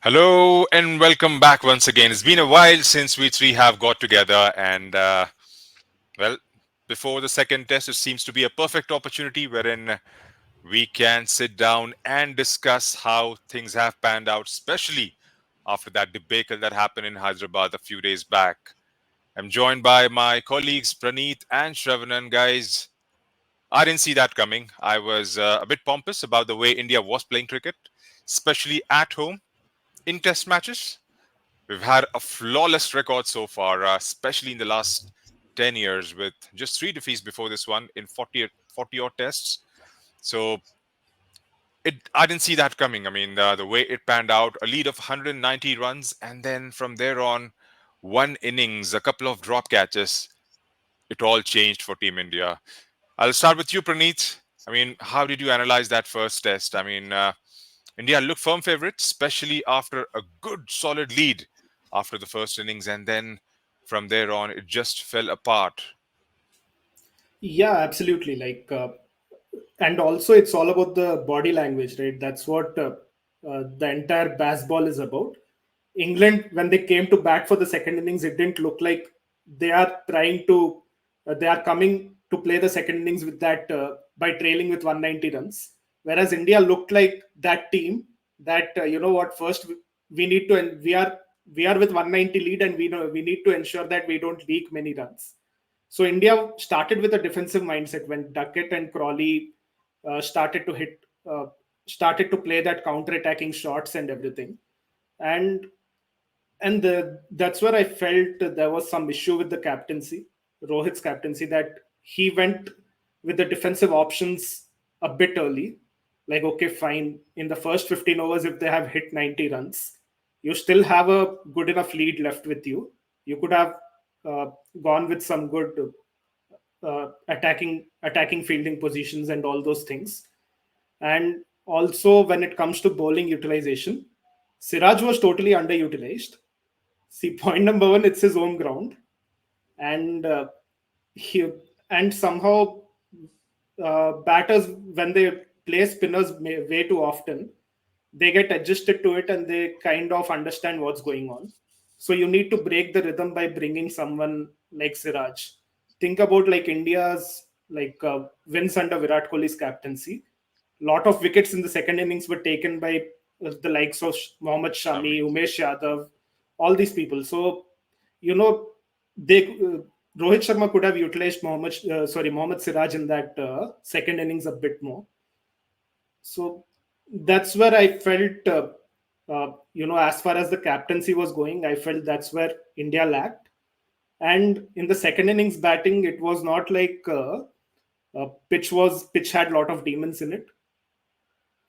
Hello and welcome back once again. It's been a while since we three have got together, and well, before the second test, it seems to be a perfect opportunity wherein we can sit down and discuss how things have panned out, especially after that debacle that happened in Hyderabad a few days back. I'm joined by my colleagues Praneeth and Shravanan. Guys, I didn't see that coming. I was a bit pompous about the way India was playing cricket, especially at home in test matches. We've had a flawless record so far, especially in the last 10 years, with just three defeats before this one in 40 odd tests. So I didn't see that coming. I mean, the way it panned out, a lead of 190 runs, and then from there on, one innings, a couple of drop catches, it all changed for Team India. I'll start with you, Praneeth. I mean, how did you analyze that first test? I mean, India looked firm favourites, especially after a good solid lead after the first innings, and then from there on, it just fell apart. Yeah, absolutely. And also it's all about the body language, right? That's what the entire baseball is about. England, when they came to bat for the second innings, it didn't look like they are coming to play the second innings with that by trailing with 190 runs. Whereas India looked like that team that first we need to and we are with 190 lead, and we need to ensure that we don't leak many runs. So India started with a defensive mindset when Duckett and Crawley started to started to play that counter-attacking shots and everything, and that's where I felt there was some issue with the captaincy, Rohit's captaincy, that he went with the defensive options a bit early. Like, okay, fine, in the first 15 overs, if they have hit 90 runs, you still have a good enough lead left with you. You could have uh, gone with some good attacking fielding positions and all those things. And also, when it comes to bowling utilization, Siraj was totally underutilized. See, point number one, it's his home ground, and he and somehow batters, when they play spinners way too often, they get adjusted to it and they kind of understand what's going on. So you need to break the rhythm by bringing someone like Siraj. Think about like India's wins under Virat Kohli's captaincy. Lot of wickets in the second innings were taken by the likes of Mohammad Shami, Shami. Umesh Yadav, all these people. So you know they Rohit Sharma could have utilized Mohammad Siraj in that second innings a bit more. So that's where I felt, as far as the captaincy was going, I felt that's where India lacked. And in the second innings batting, it was not like pitch had a lot of demons in it.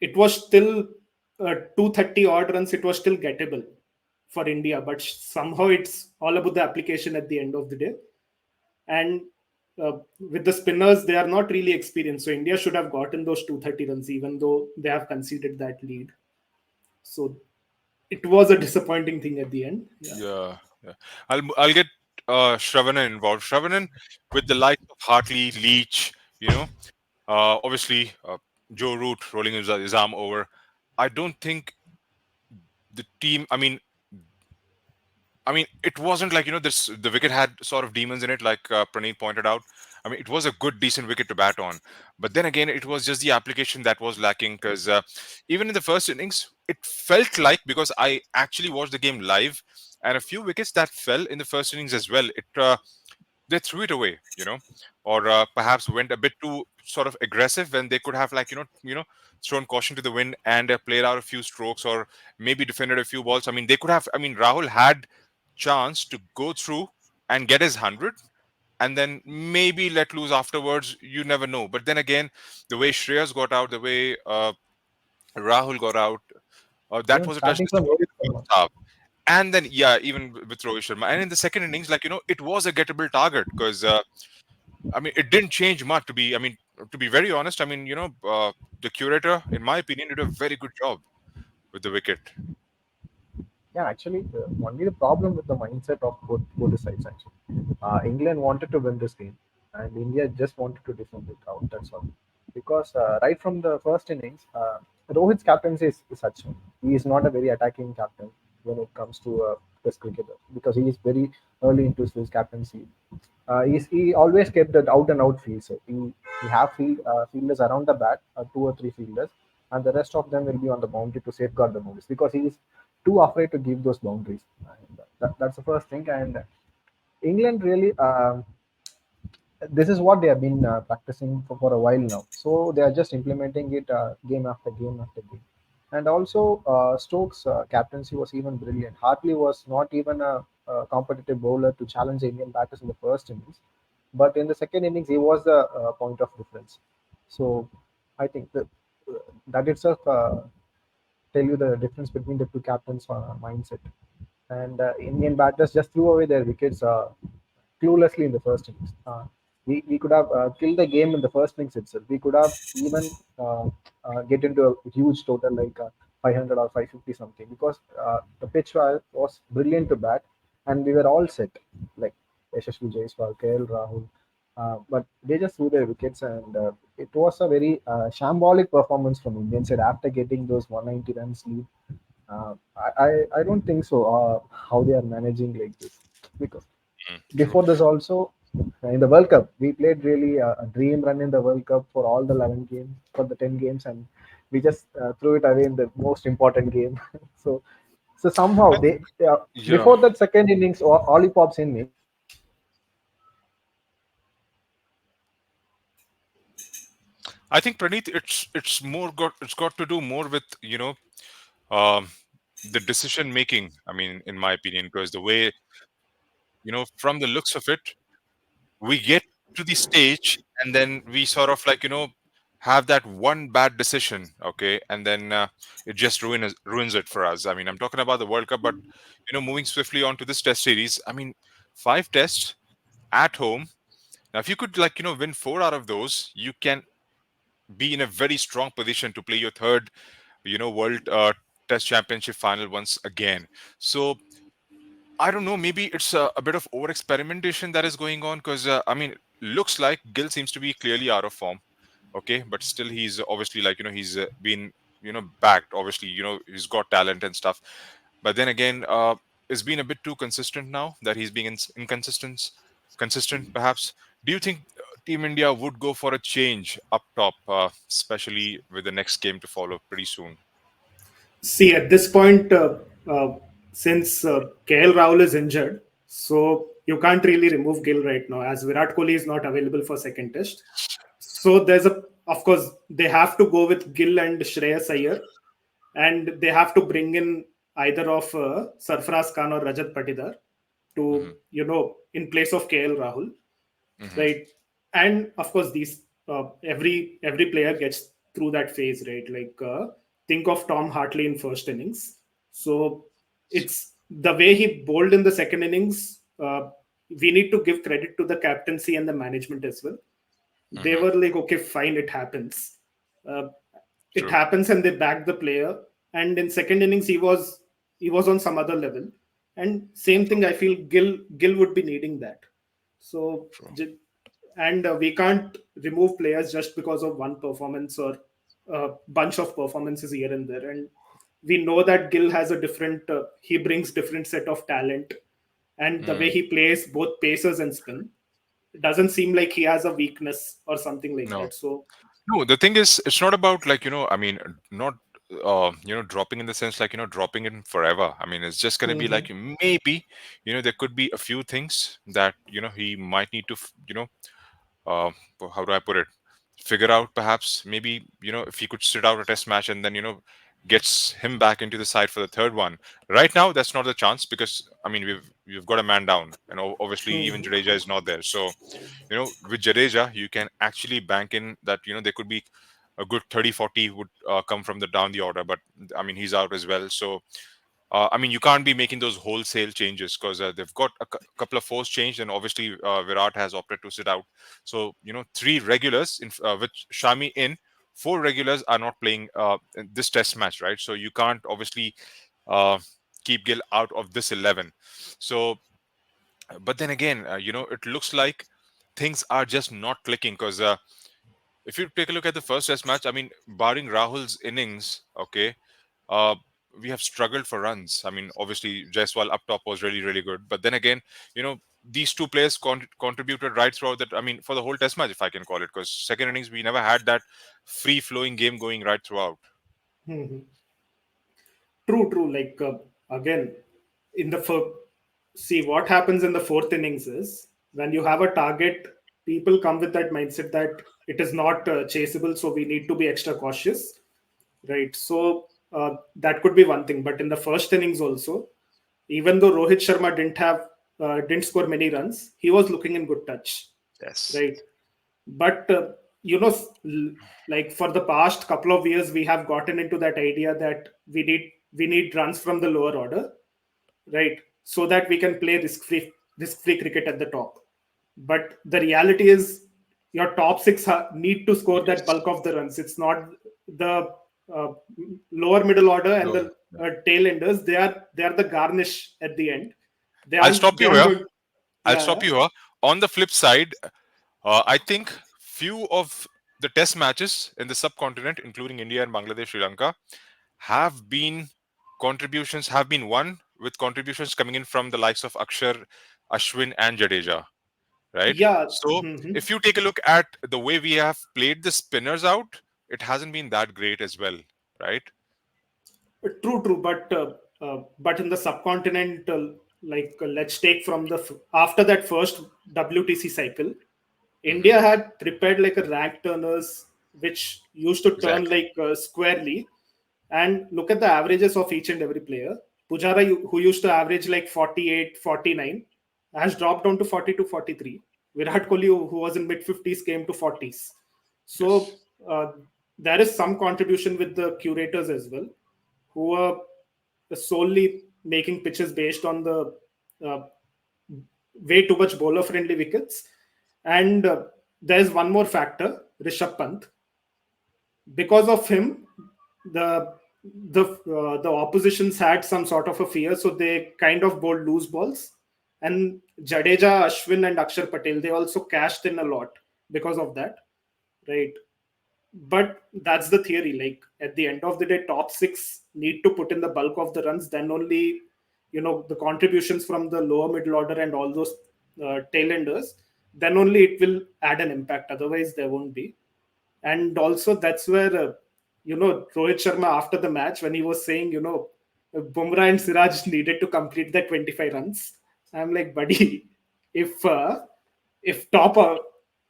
It was still 230 odd runs. It was still gettable for India, but somehow it's all about the application at the end of the day. And with the spinners, they are not really experienced. So India should have gotten those 230 runs, even though they have conceded that lead. So it was a disappointing thing at the end. Yeah. Yeah, yeah. I'll get Shravanan involved. Shravanan, with the likes of Hartley, Leach, you know, obviously Joe Root rolling his arm over. I don't think the team. I mean, it wasn't like this. The wicket had sort of demons in it, like Praneeth pointed out. I mean, it was a good, decent wicket to bat on, but then again, it was just the application that was lacking. Because even in the first innings, it felt like, because I actually watched the game live, and a few wickets that fell in the first innings as well. It They threw it away, or perhaps went a bit too sort of aggressive when they could have, like, thrown caution to the wind and played out a few strokes, or maybe defended a few balls. I mean, they could have. I mean, Rahul had chance to go through and get his 100 and then maybe let loose afterwards. You never know. But then again, the way Shreyas got out, the way Rahul got out, that Even was a touch starting from disappointing Rohit in the Sharma. first half. And then, yeah, even with Rohit Sharma. And in the second innings, like, it was a gettable target because, I mean, it didn't change much to be very honest. I mean, the curator, in my opinion, did a very good job with the wicket. Yeah, actually, only the problem with the mindset of both the sides. Actually, England wanted to win this game, and India just wanted to defend it out. That's all. Because right from the first innings, Rohit's captaincy is such. he is not a very attacking captain when it comes to Test cricketer, because he is very early into his captaincy. He always kept that out and out field. So he have fielders around the bat, 2 or 3 fielders, and the rest of them will be on the boundary to safeguard the boundaries, because he is too afraid to give those boundaries. And that's the first thing. And England really, this is what they have been practicing for a while now. So they are just implementing it game after game after game. And also, Stokes' captaincy was even brilliant. Hartley was not even a competitive bowler to challenge Indian batters in the first innings, but in the second innings, he was the point of difference. So I think that itself tell you the difference between the two captains' mindset. And Indian batters just threw away their wickets cluelessly in the first innings. We could have killed the game in the first innings itself. We could have even get into a huge total like 500 or 550 something, because the pitch was brilliant to bat, and we were all set, like Yashasvi Jaiswal, KL Rahul. But they just threw their wickets, and it was a very shambolic performance from Indian side after getting those 190 runs lead. I don't think so. How they are managing like this, because Mm, true. before this also, in the World Cup, we played really a dream run in the World Cup for all the 11 games, for the 10 games, and we just threw it away in the most important game. so so somehow I think, they yeah. before that second innings, Ollie pops in, maybe they just I think Praneeth, it's got to do more with um, the decision making. I mean, in my opinion, because the way from the looks of it, we get to the stage and then we sort of like have that one bad decision, okay, and then it just ruins it for us. I mean, I'm talking about the World Cup, but moving swiftly on to this Test series. I mean, 5 tests at home. Now, if you could win 4 out of those, you can be in a very strong position to play your third world Test Championship final once again. So I don't know. Maybe it's a bit of over experimentation that is going on, because I mean, looks like Gill seems to be clearly out of form. Okay, but still, he's obviously he's been backed. Obviously, he's got talent and stuff. But then again, it's been a bit too consistent now that he's being inconsistent. Consistent, perhaps. Do you think Team India would go for a change up top, especially with the next game to follow pretty soon? See, at this point, since KL Rahul is injured, so you can't really remove Gill right now, as Virat Kohli is not available for second test. So of course, they have to go with Gill and Shreyas Iyer, and they have to bring in either of Sarfaraz Khan or Rajat Patidar to, Hmm. in place of KL Rahul, Hmm. right? And of course, these every player gets through that phase, right? Like think of Tom Hartley in first innings. So it's the way he bowled in the second innings. We need to give credit to the captaincy and the management as well. They Hmm. were like, okay, fine, it happens. Uh, it True. happens, and they backed the player. And in second innings, he was on some other level. And same True. thing, I feel Gill would be needing that. So True. and we can't remove players just because of one performance or a bunch of performances here and there. And we know that Gill has a different he brings different set of talent, and the way Mm. he plays both paces and spin, it doesn't seem like he has a weakness or something like No. that. So No, the thing is, it's not about I mean, not dropping in the sense dropping in forever. I mean, it's just gonna be mhm. like maybe there could be a few things that he might need to uh, how do I put it? Figure out, perhaps maybe if he could sit out a test match and then gets him back into the side for the third one. Right now, that's not the chance, because I mean we've got a man down, and obviously even Mhm. Jadeja is not there. So with Jadeja, you can actually bank in that there could be a good 30-40 would come from the down the order, but I mean he's out as well. So I mean, you can't be making those wholesale changes, because they've got a couple of force change, and obviously Virat has opted to sit out. So three regulars with Shami in, four regulars are not playing in this test match, right? So you can't obviously uh, keep Gill out of this 11. So, but then again, it looks like things are just not clicking, because if you take a look at the first test match, I mean, barring Rahul's innings, okay. Uh, we have struggled for runs. I mean, obviously Jaiswal up top was really, really good, but then again, these two players contributed right throughout that. I mean, for the whole Test match, if I can call it, because second innings we never had that free flowing game going right throughout. Mhm. True. Like again, in the see what happens in the fourth innings is when you have a target, people come with that mindset that it is not chaseable, so we need to be extra cautious, right? So that could be one thing. But in the first innings also, even though Rohit Sharma didn't score many runs, he was looking in good touch, Yes. right? But you know like for the past couple of years we have gotten into that idea that we need runs from the lower order, right, so that we can play risk free cricket at the top. But the reality is your top six need to score that Yes. bulk of the runs. It's not the uh, lower middle order and No. the tail enders. They are the garnish at the end. they I'll aren't stop they you aren't here. going. I'll Yeah, stop yeah. you here. On the flip side, I think few of the test matches in the subcontinent, including India and Bangladesh, Sri Lanka, have been have been won with contributions coming in from the likes of Akshar, Ashwin, and Jadeja. Right. Yeah. So Mhm. if you take a look at the way we have played the spinners out, it hasn't been that great as well. Right. True. But in the subcontinent, let's take from after that first WTC cycle, Hmm. India had prepared like a rag turners, which used to turn Exactly. like squarely. And look at the averages of each and every player. Pujara, who used to average like 48, 49, has dropped down to 42, 43. Virat Kohli, who was in mid 50s, came to 40s. Yes. So there is some contribution with the curators as well, who are solely making pitches based on the uh, way too much bowler friendly wickets. And there's one more factor, Rishabh Pant. Because of him, the the oppositions had some sort of a fear, so they kind of bowled loose balls. And Jadeja, Ashwin, and Akshar Patel, they also cashed in a lot because of that, right? But that's the theory. Like at the end of the day, top six need to put in the bulk of the runs. Then only the contributions from the lower middle order and all those tailenders. Then only it will add an impact. Otherwise, there won't be. And also that's where Rohit Sharma after the match when he was saying Bumrah and Siraj needed to complete that 25 runs. I'm like, buddy, if if top uh,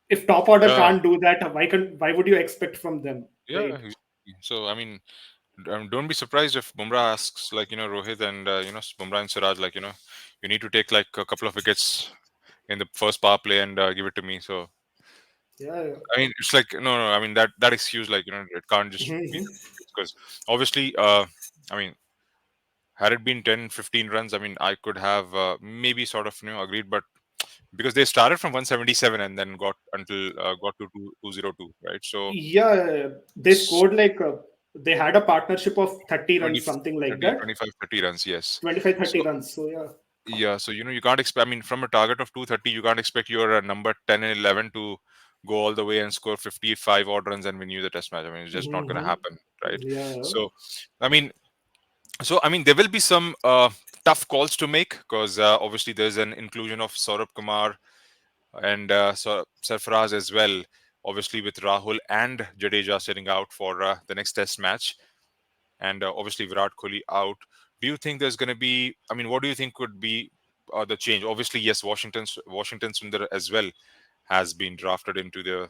if top order Yeah. can't do that, why would you expect from them, Yeah. right? Exactly. So I mean, don't be surprised if Bumrah asks like Rohit and Bumrah and Siraj like you need to take like a couple of wickets in the first power play and give it to me. So Yeah. I mean, it's like no. I mean that excuse like it can't just be Mhm. because obviously I mean had it been 10, 15 runs, I mean I could have maybe sort of agreed, but because they started from 177 and then got to 202, right? So Yeah, they s- scored like they had a partnership of 30 20, runs, something like 30, that. 25, 30 runs, yes. 25, 30 So runs. So yeah. yeah, so you can't expect. I mean, from a target of 230, you can't expect your number 10 and 11 to go all the way and score 55 odd runs and win you the test match. I mean, it's just not going to Mhm. happen, right? Yeah. So, I mean, there will be some tough calls to make because obviously there's an inclusion of Saurabh Kumar and Sarfaraz as well. Obviously, with Rahul and Jadeja sitting out for the next test match, and obviously Virat Kohli out. Do you think there's going to be? I mean, what do you think could be the change? Obviously, yes, Washington Sundar as well has been drafted into the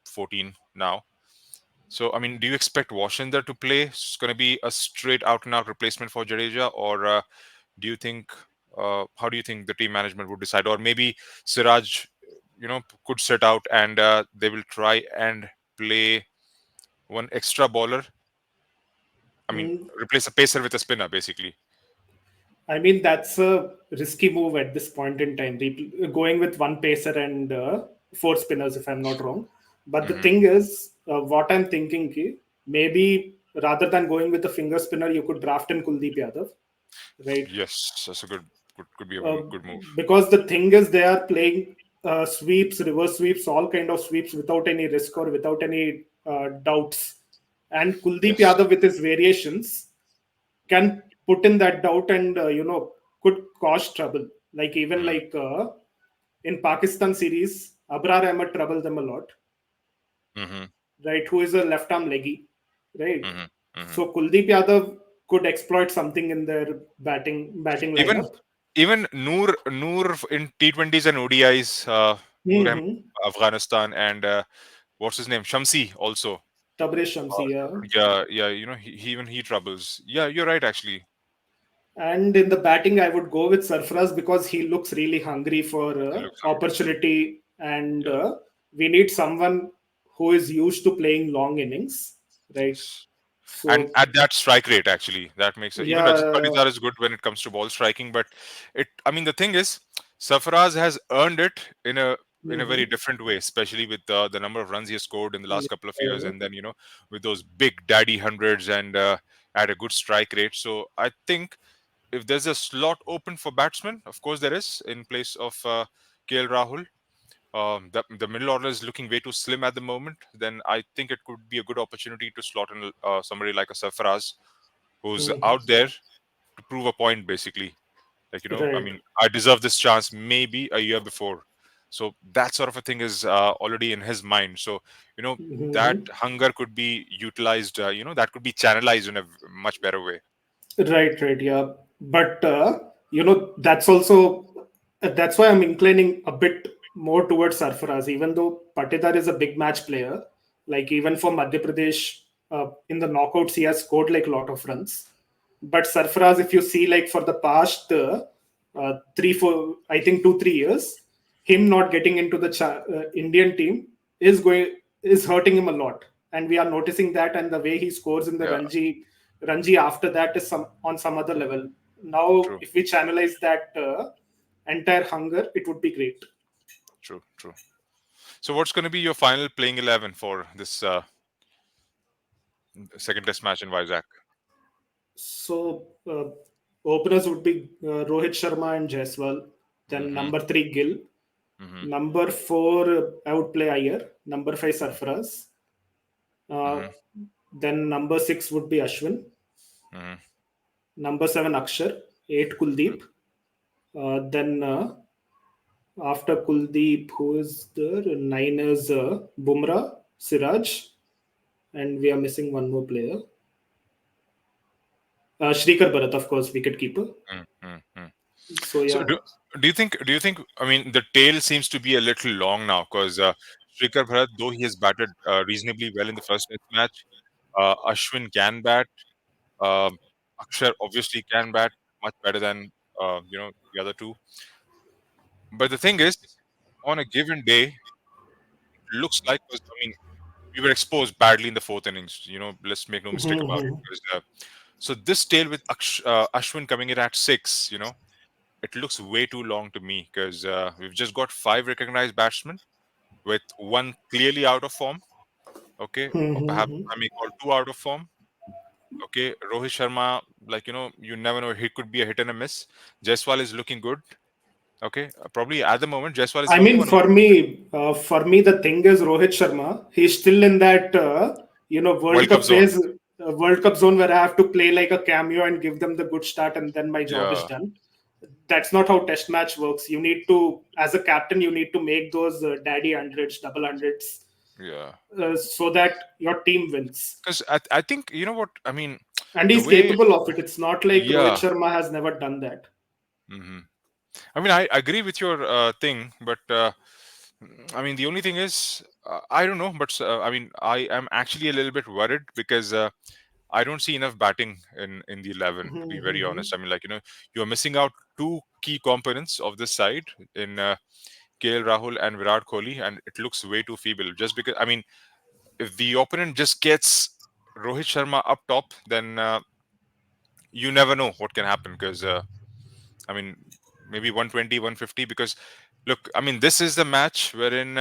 14 now. So, I mean, do you expect Washington to play? It's going to be a straight out and out replacement for Jadeja, or do you think? How do you think the team management would decide, or maybe Siraj, could sit out and they will try and play one extra bowler. I mean, Mm, replace a pacer with a spinner, basically. I mean, that's a risky move at this point in time, going with one pacer and four spinners, if I'm not wrong. But the Hmm. thing is, what I'm thinking, maybe rather than going with the finger spinner, you could draft in Kuldeep Yadav, right? Yes, that's a could be a Uh, good move. because the thing is, they are playing sweeps, reverse sweeps, all kind of sweeps without any risk or without any doubts. And Kuldeep Yes. Yadav with his variations can put in that doubt and could cause trouble. Like even Mm, like in Pakistan series, Abrar Ahmed troubled them a lot, mm-hmm, right? Who is a left arm leggy, right? mm-hmm, mm-hmm. So Kuldeep Yadav could exploit something in their batting Even lineup. even Noor in T20s and ODIs, Noor Ahmed, Mm-hmm. Afghanistan, and what's his name, Shamsi also. Tabriz Shamsi, yeah. Yeah, yeah, even he troubles. Yeah, you're right actually. And in the batting, I would go with Sarfraz because he looks really hungry for He looks hungry. True. opportunity, and Yeah. we need someone who is used to playing long innings, right? Yes. And So at that strike rate, actually, that makes it. Even Rajat yeah, Patidar is good when it comes to ball striking, but I mean, the thing is, Sarfaraz has earned it in a very mhm, different way, especially with the number of runs he has scored in the last couple of years, yeah, and then with those big daddy hundreds and at a good strike rate. So I think if there's a slot open for batsmen, of course there is in place of KL Rahul. The middle order is looking way too slim at the moment. Then I think it could be a good opportunity to slot in somebody like a Sarfaraz, who's mhm, out there to prove a point, basically. Like, I right. mean, I deserve this chance maybe a year before. So that sort of a thing is already in his mind. So, that Mhm. hunger could be utilized, that could be channelized in a much better way. Right, right, yeah. But that's also that's why I'm inclining a bit more towards Sarfaraz, even though Patidar is a big match player. Like even for Madhya Pradesh, in the knockouts, he has scored like a lot of runs. But Sarfaraz, if you see like for the past 4, I think 2, 3 years, him not getting into the Indian team is hurting him a lot, and we are noticing that. And the way he scores in the Yeah, Ranji after that is some other level. Now, true, if we channelize that entire hunger, it would be great. true, true. So what's going to be your final playing 11 for this second test match in Vizag? So openers would be Rohit Sharma and Jaiswal. Then Mm-hmm, number three Gill. mm-hmm, Number four I would play Iyer. Number five Sarfaraz. Uh, mm-hmm, then number six would be Ashwin. mm-hmm. Number seven Akshar. Eight Kuldeep. Then after Kuldeep, who is there? Nine is Bumrah, Siraj, and we are missing one more player. Shrikar Bharat, of course, wicket keeper. Mm-hmm. So So yeah. do you think I mean the tail seems to be a little long now because Shrikar Bharat, though he has batted reasonably well in the first test match, Ashwin can bat, um, Akshar obviously can bat much better than the other two. But the thing is, on a given day, it looks like, 'cause, I mean, we were exposed badly in the fourth innings. Let's make no mistake about it. Mhm. 'Cause, so this tail with Ashwin coming in at six, it looks way too long to me because we've just got five recognized batsmen with one clearly out of form. Okay, or perhaps Mhm. I may call two out of form. Okay, Rohit Sharma, like you never know, he could be a hit and a miss. Jaiswal is looking good. Okay, probably at the moment, Jaiswal is I the only mean, one who's for me, the thing is Rohit Sharma. He's still in that World World Cup Cup zone. phase, World Cup zone where I have to play like a cameo and give them the good start, and then my job is Yeah, done. That's not how Test match works. You need to, as a captain, you need to make those daddy hundreds, double hundreds, yeah. so that your team wins. Because I think what I mean. And The he's way, capable of it. It's not like Rohit yeah. Sharma has never done that. hmm I mean, I agree with your thing, but I mean, the only thing is, I don't know, but I mean, I am actually a little bit worried because I don't see enough batting in the 11. To be very Mhm. honest, I mean, like you're missing out two key components of this side in KL Rahul and Virat Kohli, and it looks way too feeble. Just because, I mean, if the opponent just gets Rohit Sharma up top, then you never know what can happen because. I mean, maybe 120, 150. Because, look, I mean, this is the match wherein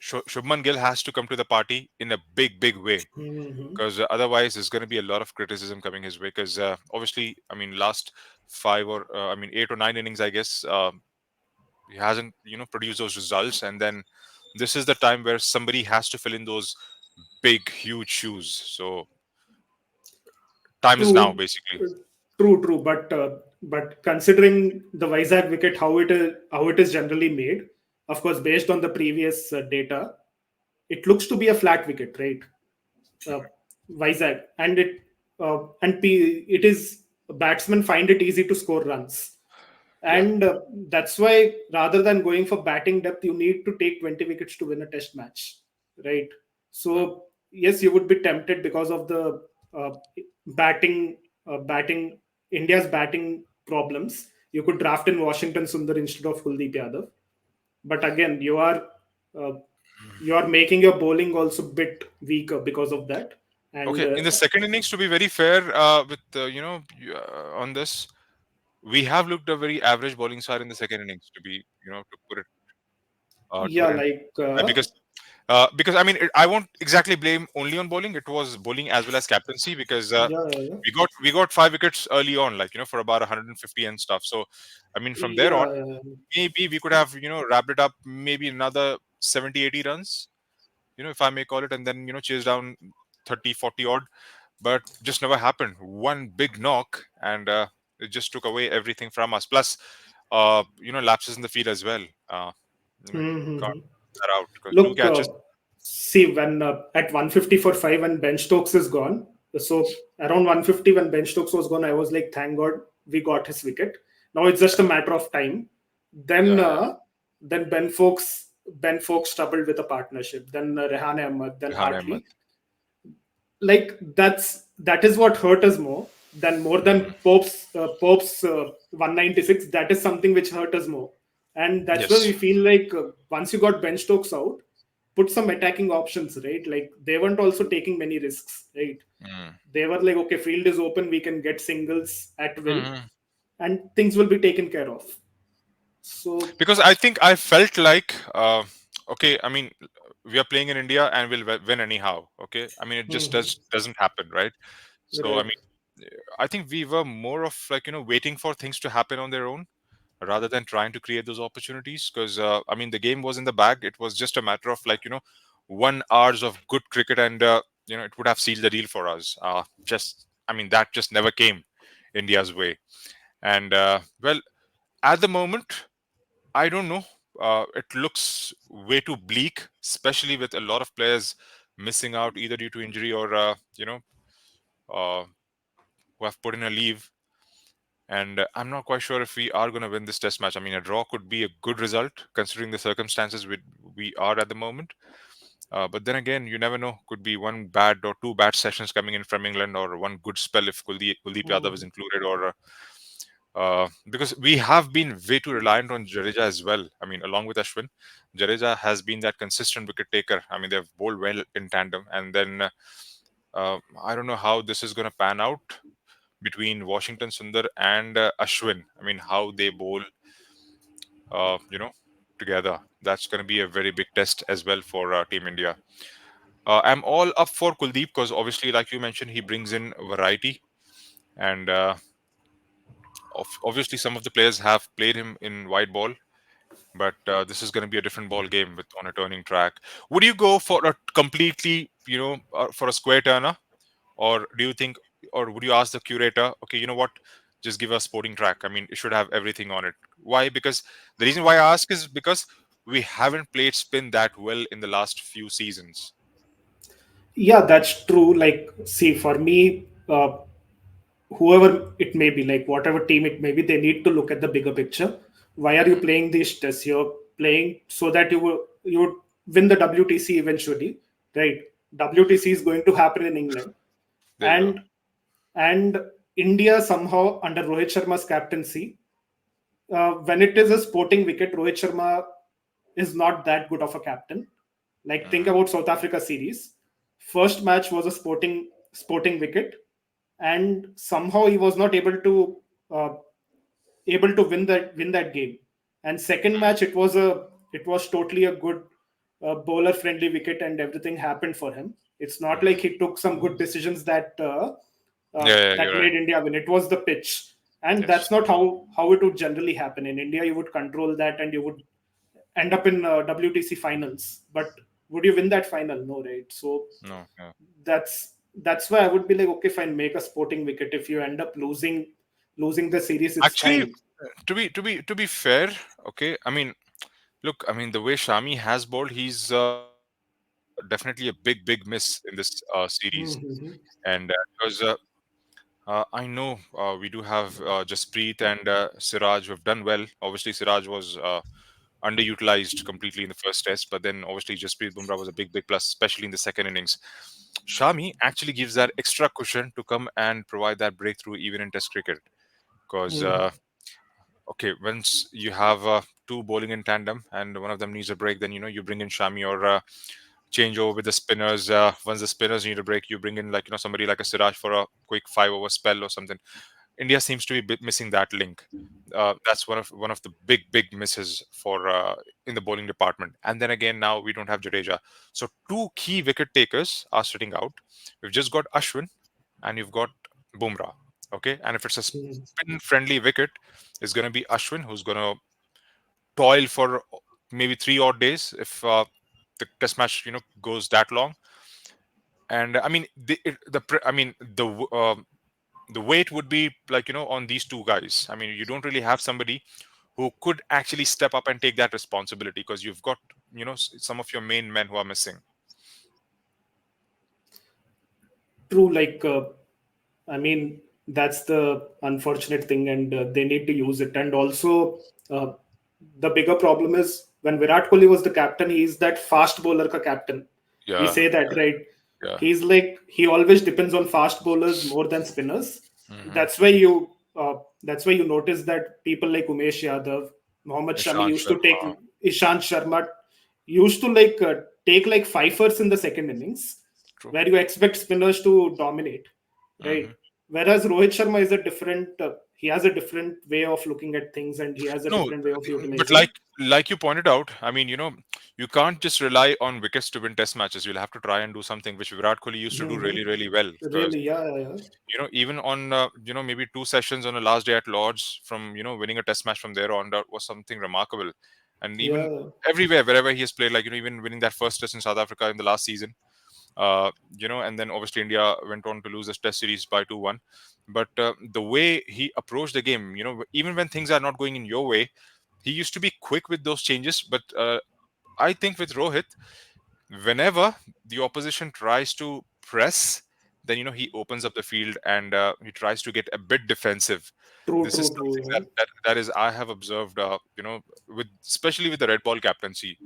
Shubman Gill has to come to the party in a big, big way. Mhm. Because otherwise, there's going to be a lot of criticism coming his way. Because obviously, I mean, last I mean, 8 or 9 innings, I guess, he hasn't, produced those results. And then this is the time where somebody has to fill in those big, huge shoes. So Time is now, True, basically. true. But considering the Vizag wicket, how it is generally made, of course, based on the previous data, it looks to be a flat wicket, right? uh, Vizag, and it is batsmen find it easy to score runs, Yeah. and that's why rather than going for batting depth, you need to take 20 wickets to win a test match, right? Mm. So yes, you would be tempted because of the uh, batting India's batting problems. You could draft in Washington Sundar instead of Kuldeep Yadav, but again, uh, you are making your bowling also bit weaker because of that. And Okay. In the second innings, to be very fair, with on this, we have looked a very average bowling side in the second innings. To be, to put it to yeah, it in, like because I mean, I won't exactly blame only on bowling. It was bowling as well as captaincy, because yeah, we got 5 wickets early on, like, for about 150 and stuff. So, I mean, from there on, yeah, yeah. maybe we could have wrapped it up, maybe another 70, 80 runs, if I may call it, and then chase down 30, 40 odd, but just never happened. One big knock, and it just took away everything from us. Plus, lapses in the field as well. Got Mm-hmm. that out because two Look, catches. see, when at 150 for 5 when Ben Stokes is gone, so around 150 when Ben Stokes was gone, I was like, thank God we got his wicket. Now it's just a matter of time. Then Yeah, then Ben Folks troubled with a partnership. Then Rehan Ahmed, then Rehan Ahmed. Hartley. Like that is what hurt us more than Pope's 196. That is something which hurt us more, and that's where Yes. we feel like once you got Ben Stokes out, put some attacking options, right? Like they weren't also taking many risks, right? Mm. They were like, okay, field is open, we can get singles at will, Mhm. and things will be taken care of. So Because I think I felt like, okay, I mean, we are playing in India and we'll win anyhow. Okay, I mean, it just mhm, doesn't happen, right? So I right. mean, I think we were more of like waiting for things to happen on their own rather than trying to create those opportunities. Because I mean, the game was in the bag. It was just a matter of like 1 hours of good cricket, and it would have sealed the deal for us. Just I mean, that just never came India's way. And well, at the moment, I don't know. It looks way too bleak, especially with a lot of players missing out either due to injury or uh, who have put in a leave. And I'm not quite sure if we are going to win this test match. I mean, a draw could be a good result considering the circumstances we are at the moment. But then again, you never know. Could be one bad or two bad sessions coming in from England, or one good spell if Kuldeep Yadav is Mhm. included, or because we have been way too reliant on Jadeja as well. I mean, along with Ashwin, Jadeja has been that consistent wicket taker. I mean, they've bowled well in tandem, and then I don't know how this is going to pan out between Washington Sundar and Ashwin. I mean, how they bowl, uh, you know, together. That's going to be a very big test as well for Team India. I'm all up for Kuldeep because obviously, like you mentioned, he brings in variety, and obviously some of the players have played him in wide ball, but this is going to be a different ball game with on a turning track. Would you go for a completely, for a square turner, or do you think, or would you ask the curator, okay, you know what, just give us sporting track? I mean, it should have everything on it. Why? Because the reason why I ask is because we haven't played spin that well in the last few seasons. Yeah, that's true. Like, see, for me, whoever it may be, like whatever team it may be, they need to look at the bigger picture. Why are you playing these tests? You're playing so that you would win the WTC eventually, right? WTC is going to happen in England, There you go. and and India somehow under Rohit Sharma's captaincy, when it is a sporting wicket, Rohit Sharma is not that good of a captain. Like think Mhm. about South Africa series. First match was a sporting wicket, and somehow he was not uh, able to win that game. And second match, it was totally a good bowler friendly wicket, and everything happened for him. It's not Mhm. like he took some good decisions Yeah, yeah, that you're right. made India win. It was the pitch, and Yes. that's not how it would generally happen in India. You would control that, and you would end up in WTC finals. But would you win that final? No, right? So No. Yeah. that's that's why I would be like, okay, fine, make a sporting wicket. If you end up losing the series, it's Actually, fine. to be fair, okay. I mean, look, I mean, the way Shami has bowled, he's definitely a big miss in this series, and Mm-hmm. because I know we do have Jasprit and Siraj who have done well. Obviously, Siraj was underutilized completely in the first test, but then obviously Jasprit Bumrah was a big plus, especially in the second innings. Shami actually gives that extra cushion to come and provide that breakthrough even in Test cricket. Because okay, once you have two bowling in tandem and one of them needs a break, then you bring in Shami or change over with the spinners. Once the spinners need a break, you bring in like somebody like a Siraj for a quick 5 over spell or something. India seems to be missing that link. That's one of the big misses for in the bowling department. And then again, now we don't have Jadeja, so two key wicket takers are sitting out. We've just got Ashwin, and you've got Bumrah. Okay, and if it's a spin-friendly wicket, it's going to be Ashwin who's going to toil for maybe 3 odd days if the test match goes that long. And I mean I mean the weight would be like on these two guys. I mean, you don't really have somebody who could actually step up and take that responsibility because you've got some of your main men who are missing. True, like I mean, that's the unfortunate thing, and they need to use it. And also, uh, the bigger problem is when Virat Kohli was the captain, he's that fast bowler ka captain. We Yeah, say that, right? yeah. He's like, he always depends on fast bowlers more than spinners. Hmm. That's why you that's why you notice that people like Umesh Yadav, Mohammad Shami Ishant used to take, Sharma. Ishant Sharma used to like take like fifers in the second innings, True. where you expect spinners to dominate, right? Hmm. Whereas Rohit Sharma is a different, he has a different way of looking at things, and he has a No, different way of but utilizing. like you pointed out, I mean, you can't just rely on wickets to win test matches. You'll have to try and do something which Virat Kohli used to do Mhm. really well. Because Really, yeah. even on maybe two sessions on the last day at Lords, from winning a test match from there on, that was something remarkable. And even Yeah. everywhere, wherever he has played, like even winning that first test in South Africa in the last season, and then obviously India went on to lose this test series by 2-1. But the way he approached the game, even when things are not going in your way, he used to be quick with those changes. But I think with Rohit, whenever the opposition tries to press, then he opens up the field and he tries to get a bit defensive. True, This is true, something true. that is I have observed, with especially with the red ball captaincy.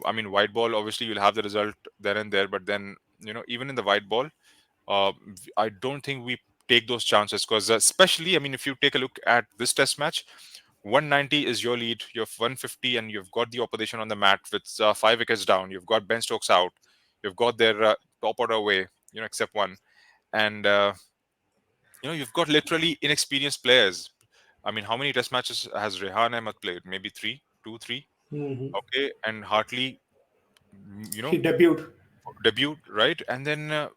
I mean, white ball, obviously you'll have the result there and there, but then even in the white ball, I don't think we take those chances because especially, I mean, if you take a look at this test match, 190 is your lead, you have 150, and you've got the opposition on the mat with 5 wickets down. You've got Ben Stokes out, you've got their top order away, except one, and you've got literally inexperienced players. I mean, how many test matches has Rehan Ahmed played? Maybe three, two, three. Hmm. Okay, and Hartley, He debuted. debut, right? And then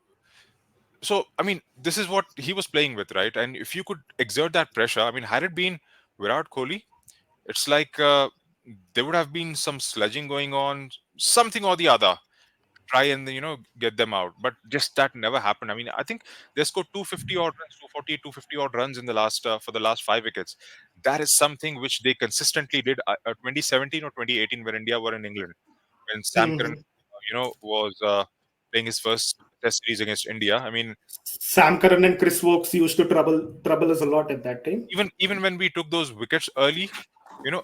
so I mean, this is what he was playing with, right? And if you could exert that pressure, I mean, had it been Virat Kohli, it's like there would have been some sledging going on, something or the other, try and get them out. But just that never happened. I mean, I think they scored 250 odd runs, 240, 250 odd runs in the last for the last 5 wickets. That is something which they consistently did. 2017 or 2018, when India were in England, when Sam Curran, Hmm. was playing his first Test series against India. I mean, Sam Curran and Chris Wokes used to trouble us a lot at that time. even when we took those wickets early,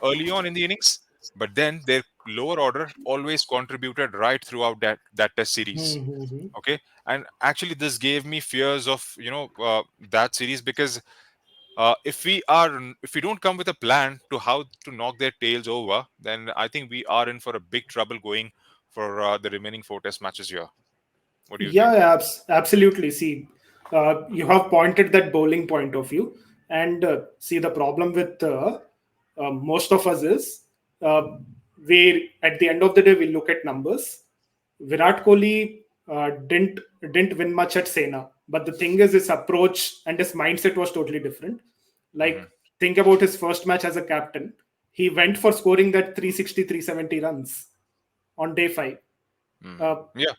early on in the innings, but then their lower order always contributed right throughout that Test series. Hmm. Okay, and actually this gave me fears of that series, because if we don't come with a plan to how to knock their tails over, then I think we are in for a big trouble going for the remaining 4 Test matches here. What do you think? Yeah, absolutely. See, you have pointed that bowling point of view, and see the problem with most of us is we at the end of the day we look at numbers. Virat Kohli didn't win much at Sena, but the thing is his approach and his mindset was totally different. Like, Hmm. think about his first match as a captain. He went for scoring that 360, 370 runs on day 5. Hmm. Uh, Yeah.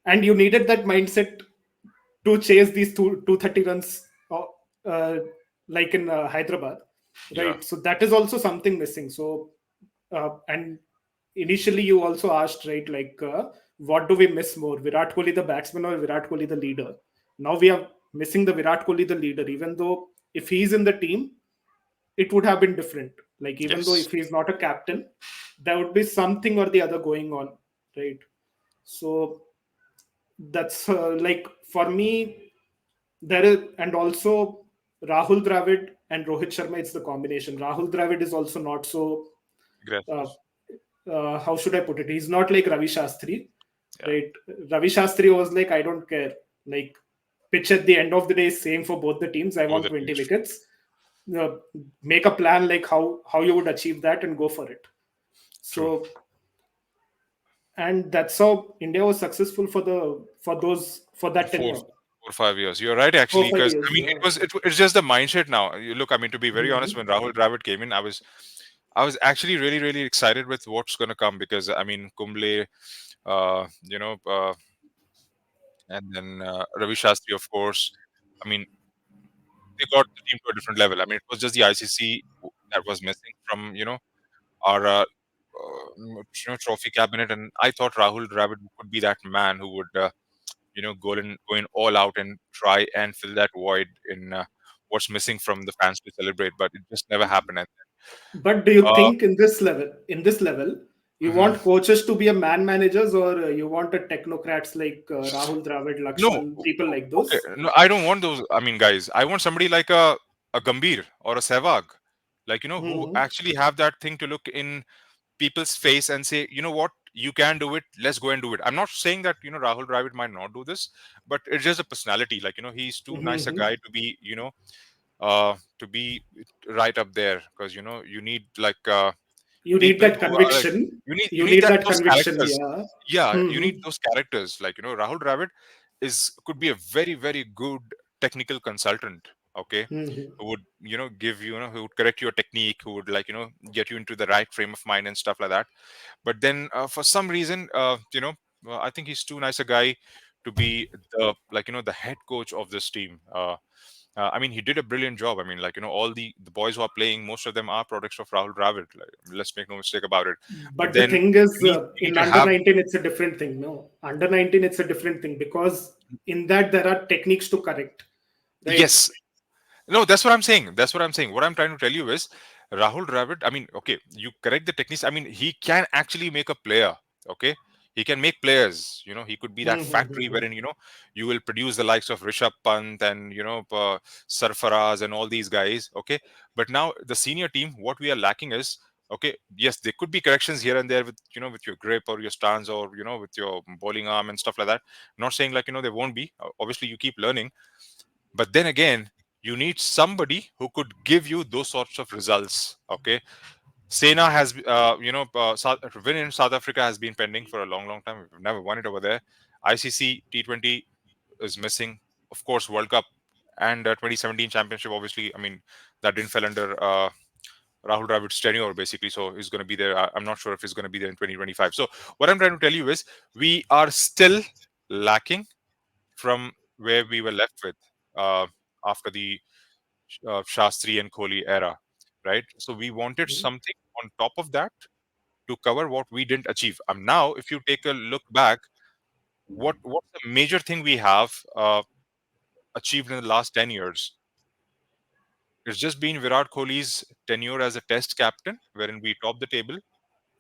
and you needed that mindset to chase these 230 runs, uh, like in Hyderabad, Yeah. right? So that is also something missing. So and initially you also asked, right, like what do we miss more, Virat Kohli the batsman or Virat Kohli the leader? Now we are missing the Virat Kohli the leader, even though if he's in the team, it would have been different. Like even though Yes. if he's not a captain, there would be something or the other going on, right? So that's like for me there is. And also Rahul Dravid and Rohit Sharma, it's the combination. Rahul Dravid is also not so uh, Aggressive. how should I put it? He's not like Ravi Shastri, Yeah. right? Ravi Shastri was like, I don't care. Like, pitch at the end of the day is same for both the teams. I Both want the 20 teams. wickets. Uh, Make a plan like how you would achieve that and go for it. True. So, and that's how India was successful for that Four, tenure. 4 or 5 years. You're right, Four actually, five because I years, mean, yeah. it's just the mindset now. You look, I mean, to be very honest, Mhm. when Rahul Dravid came in, I was actually really, really excited with what's going to come because I mean, Kumble, uh, you know, uh, and then Ravi Shastri, of course. I mean, they got the team to a different level. I mean, it was just the ICC that was missing from our trophy cabinet, and I thought Rahul Dravid could be that man who would go in all out and try and fill that void in what's missing from the fans to celebrate. But it just never happened. And But do you uh, think in this level, you mhm. want coaches to be a man managers, or you want a technocrats like Rahul Dravid, No, Lakshman, people like okay, those? no, I don't want those. I mean, guys, I want somebody like a Gambhir or a Sehwag, like who Hmm. actually have that thing to look in people's face and say, you know what, you can do it. Let's go and do it. I'm not saying that Rahul Dravid might not do this, but it's just a personality. Like he's too nice a Hmm. guy to be to be right up there because you need like You need people that who are like conviction. you You need need that that those conviction, characters. yeah. Yeah, you Hmm. need those characters. Like Rahul Dravid could be a very very good technical consultant. Okay, Hmm. who would give who would correct your technique, who would like get you into the right frame of mind and stuff like that. But then for some reason I think he's too nice a guy to be the the head coach of this team. I mean, he did a brilliant job. I mean, like all the boys who are playing, most of them are products of Rahul Dravid. Like, let's make no mistake about it. But But the then thing is, you need in to under have 19, it's a different thing. No, under 19, it's a different thing because in that there are techniques to correct, right? yes. No, that's what I'm saying. That's what I'm saying. What I'm trying to tell you is Rahul Dravid. I mean, okay, you correct the techniques. I mean, he can actually make a player. Okay, he can make players. He could be that factory Hmm. wherein you will produce the likes of Rishabh Pant and Sarfaraz and all these guys. Okay, but now the senior team, what we are lacking is okay. Yes, there could be corrections here and there with with your grip or your stance or with your bowling arm and stuff like that. Not saying like there won't be. Obviously, you keep learning, but then again, you need somebody who could give you those sorts of results. Okay, Sena has win in South Africa has been pending for a long long time. We've never won it over there. ICC T20 is missing, of course. World Cup and 2017 championship, obviously, I mean, that didn't fell under Rahul Dravid's tenure basically, so he's going to be there. I'm not sure if he's going to be there in 2025. So what I'm trying to tell you is we are still lacking from where we were left with uh, after the Shastri and Kohli era, right? So we wanted something on top of that to cover what we didn't achieve. Now, if you take a look back, what's the major thing we have achieved in the last 10 years? It's just been Virat Kohli's tenure as a Test captain, wherein we topped the table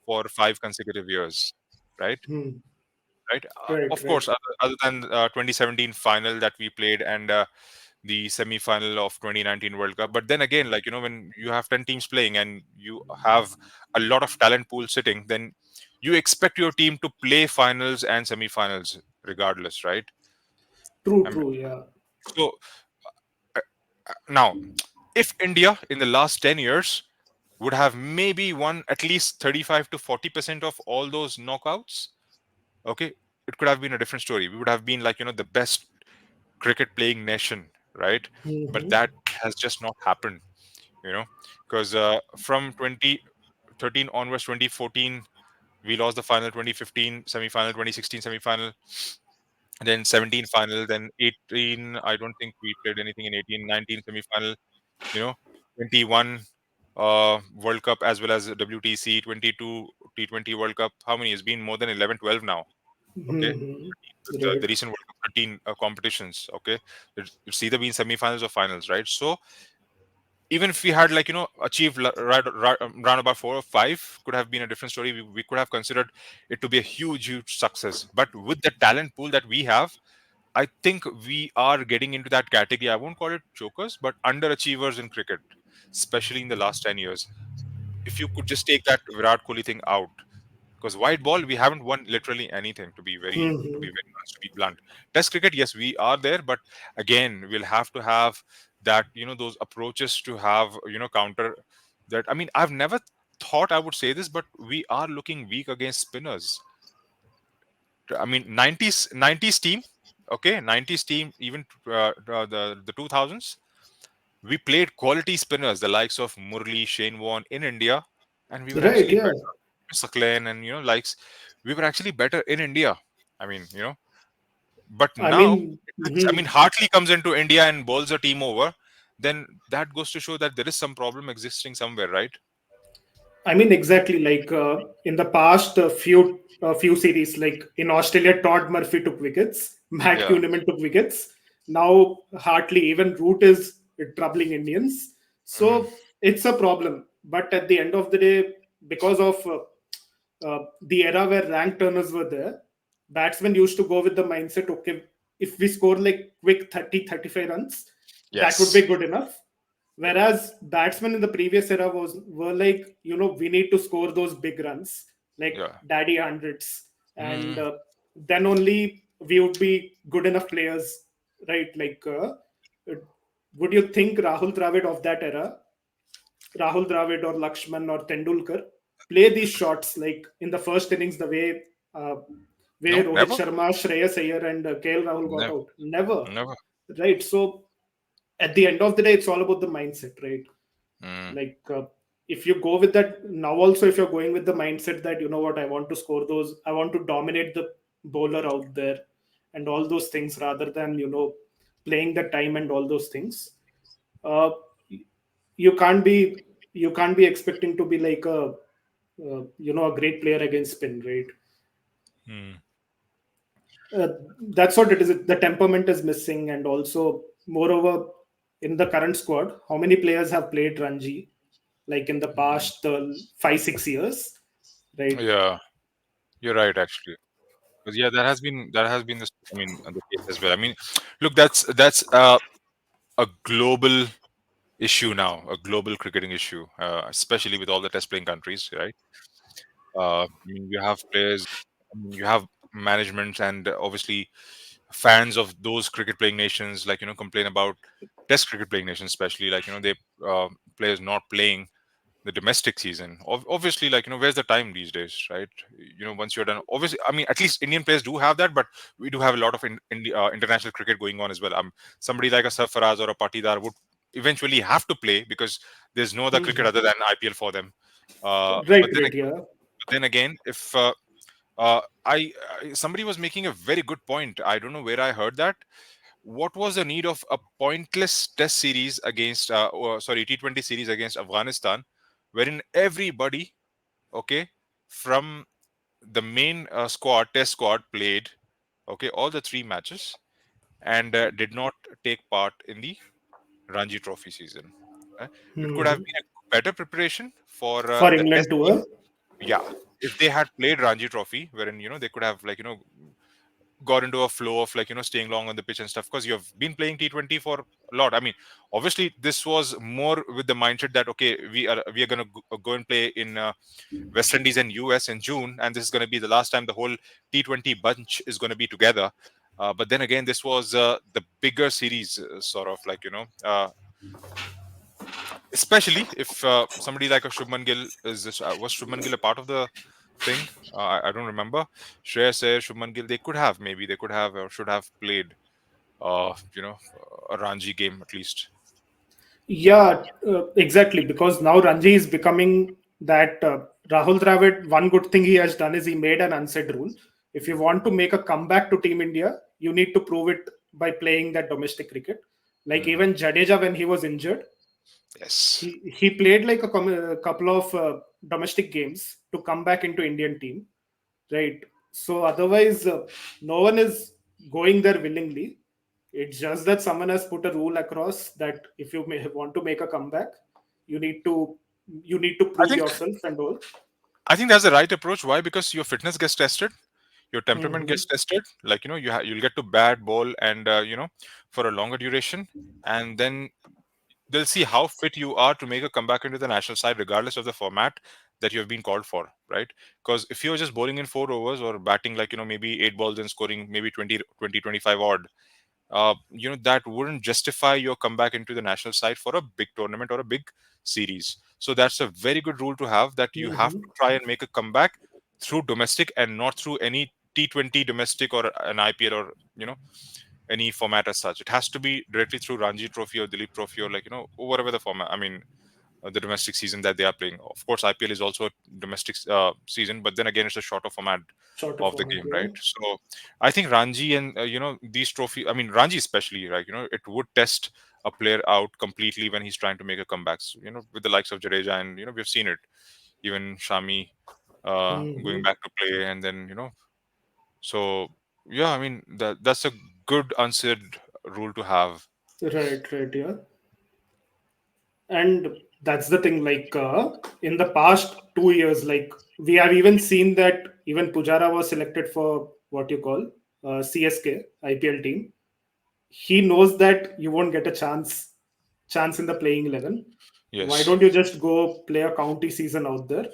for 5 consecutive years, right? Hmm. Right. Right, Of right. course, other than 2017 final that we played and the semi-final of 2019 World Cup. But then again, like when you have 10 teams playing and you have a lot of talent pool sitting, then you expect your team to play finals and semi-finals regardless, right? True, I mean, true, yeah. so now, if India in the last 10 years would have maybe won at least 35 to 40% of all those knockouts, okay, it could have been a different story. We would have been like the best cricket playing nation, right? But Hmm. that has just not happened, because from 2013 onwards, 2014 we lost the final, 2015 semi-final, 2016 semi-final. then 17 final, then 18. I don't think we played anything in 18, 19 semi-final. 21 World Cup as well as WTC, 22 T20 World Cup. How many? It's been more than 11, 12 now. Okay. Mhm. The Right. recent World Cup, 13 competitions. Okay. It's either been semi-finals or finals, right? So even if we had achieved round about 4 or 5, could have been a different story. We could have considered it to be a huge success. But with the talent pool that we have, I think we are getting into that category. I won't call it chokers, but underachievers in cricket, especially in the last 10 years. If you could just take that Virat Kohli thing out, because white ball, we haven't won literally anything, Mhm. very honest, to be blunt. Test cricket, yes, we are there, but again, we'll have to have that, those approaches to have, counter that. I mean, I've never thought I would say this, but we are looking weak against spinners. I mean, 90s team, okay, 90s team, even the 2000s, we played quality spinners, the likes of Murli, Shane Warne in India, and we were Right. actually Yeah. better. Saklan and likes, we were actually better in India. I mean, but I now, mean, mhm. Hartley comes into India and bowls a team over, then that goes to show that there is some problem existing somewhere, right? I mean, exactly. Like in the past few series, like in Australia, Todd Murphy took wickets, Matt Yeah. Kuhneman took wickets. Now Hartley, even Root is troubling Indians. Hmm. So it's a problem. But at the end of the day, because of the era where rank turners were there, batsmen used to go with the mindset, okay, if we score like quick 30-35 runs, that would be Yes. good enough. Whereas batsmen in the previous era were like, we need to score those big runs, like Yeah. daddy hundreds, and Mm. then only we would be good enough players, right? Like, would you think Rahul Dravid of that era, Rahul Dravid or Lakshman or Tendulkar, play these shots like in the first innings the uh, way No, Rohit never. Sharma, Shreyas Iyer, and KL Rahul got Never. out? Never, Never. right? So at the end of the day, it's all about the mindset, right? Mm. Like if you go with that now, also if you're going with the mindset that what, I want to score those, I want to dominate the bowler out there, and all those things, rather than playing the time and all those things. Uh, you can't be you can't be expecting to be like a great player against spin, right? Mm. uh, that's what it is. The temperament is missing, and also, moreover, in the current squad, how many players have played Ranji, like in the Mm. past 5-6 years, right? Yeah, you're right, actually. But yeah, that has been the, I mean, the case as well. I mean, look, that's a global issue now, a global cricketing issue, especially with all the test playing countries, right? I mean, you have players, I mean, you have management, and obviously fans of those cricket playing nations, like, complain about test cricket playing nations, especially, like, they players not playing the domestic season. Obviously, like, where's the time these days, right? Once you're done, obviously, I mean, at least Indian players do have that, but we do have a lot of international cricket going on as well. Somebody like a Sarfaraz or a Patidar would eventually have to play because there's no other cricket Mhm. other than IPL for them. Right, But then right, yeah. if somebody was making a very good point. I don't know where I heard that. What was the need of a pointless test series against, T20 series against Afghanistan, wherein everybody, okay, from the main test squad played, okay, all the three matches, and did not take part in the Ranji Trophy season. It could have Mhm. been a better preparation for For the England test team. tour. Yeah, if they had played Ranji Trophy, wherein they could have, like, got into a flow of, like, staying long on the pitch and stuff, because you've been playing T20 for a lot. I mean, obviously this was more with the mindset that, okay, we are going to go and play in West Indies and US in June, and this is going to be the last time the whole T20 bunch is going to be together. But then again, this was the bigger series, sort of, like, especially if somebody like a Shubman Gill was Shubman Gill a part of the thing? I don't remember. Shreyas Iyer, Shubman Gill, they could have or should have played, a Ranji game at least. Yeah, exactly. Because now Ranji is becoming that Rahul Dravid. One good thing he has done is he made an unsaid rule. if you want to make a comeback to Team India, you need to prove it by playing that domestic cricket. Like Mhm. even Jadeja, when he was injured, Yes. he played like a couple of domestic games to come back into Indian team, right? So otherwise, no one is going there willingly. It's just that someone has put a rule across that if you want to make a comeback, you need to you need to I prove think yourself and all. I think that's the right approach. Why? Because your fitness gets tested, your temperament Hmm. gets tested. Like you'll get to bat, ball, and for a longer duration, and then they'll see how fit you are to make a comeback into the national side, regardless of the format that you have been called for, right? Because if you're just bowling in 4 overs or batting like maybe 8 balls and scoring maybe 25 odd, that wouldn't justify your comeback into the national side for a big tournament or a big series. So that's a very good rule to have, that you have Hmm. to try and make a comeback through domestic and not through any T20 domestic or an IPL or any format as such. It has to be directly through Ranji Trophy or Dilip Trophy or whatever the format. I mean, the domestic season that they are playing. Of course, IPL is also a domestic season, but then again, it's a shorter format Shorter of the format, game, yeah. right? So I think Ranji and these trophy. I mean, Ranji especially, right? It would test a player out completely when he's trying to make a comeback. So, with the likes of Jadeja, and we've seen it. Even Shami going Hmm. back to play, and then so yeah, I mean that's a good unsaid rule to have. Right, right, yeah. And that's the thing, like in the past 2 years, like we have even seen that even Pujara was selected for what you call CSK IPL team. He knows that you won't get a chance in the playing 11. Why Yes. don't you just go play a county season out there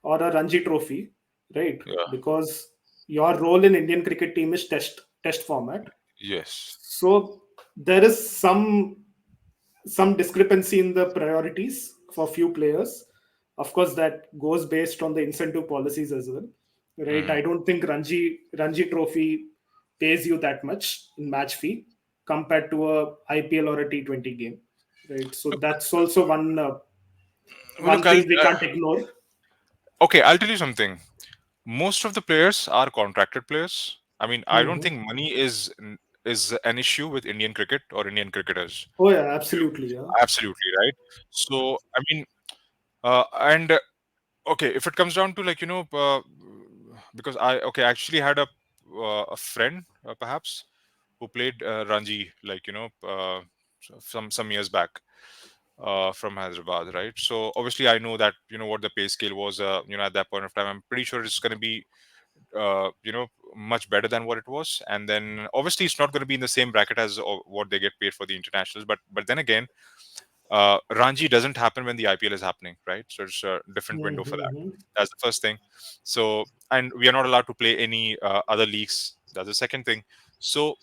or a Ranji trophy, right? Yeah. Because your role in Indian cricket team is test format. Yes. So there is some discrepancy in the priorities for few players. Of course, that goes based on the incentive policies as well, right? Hmm. I don't think Ranji Trophy pays you that much in match fee compared to a IPL or a T20 game, right? So Look, that's also look, one thing we can't ignore. okay, I'll tell you something. Most of the players are contracted players. I mean, I don't Hmm. think money is an issue with Indian cricket or Indian cricketers. Oh yeah, absolutely, yeah. Absolutely right. So I mean, and okay, if it comes down to because I actually had a friend perhaps who played Ranji some years back from Hyderabad, right? So obviously I know that what the pay scale was at that point of time. I'm pretty sure it's going to be uh, you know much better than what it was, and then obviously it's not going to be in the same bracket as what they get paid for the internationals, but then again, Ranji doesn't happen when the IPL is happening, right? So it's a different window for that. Hmm. That's the first thing. So, and we are not allowed to play any other leagues. That's the second thing. So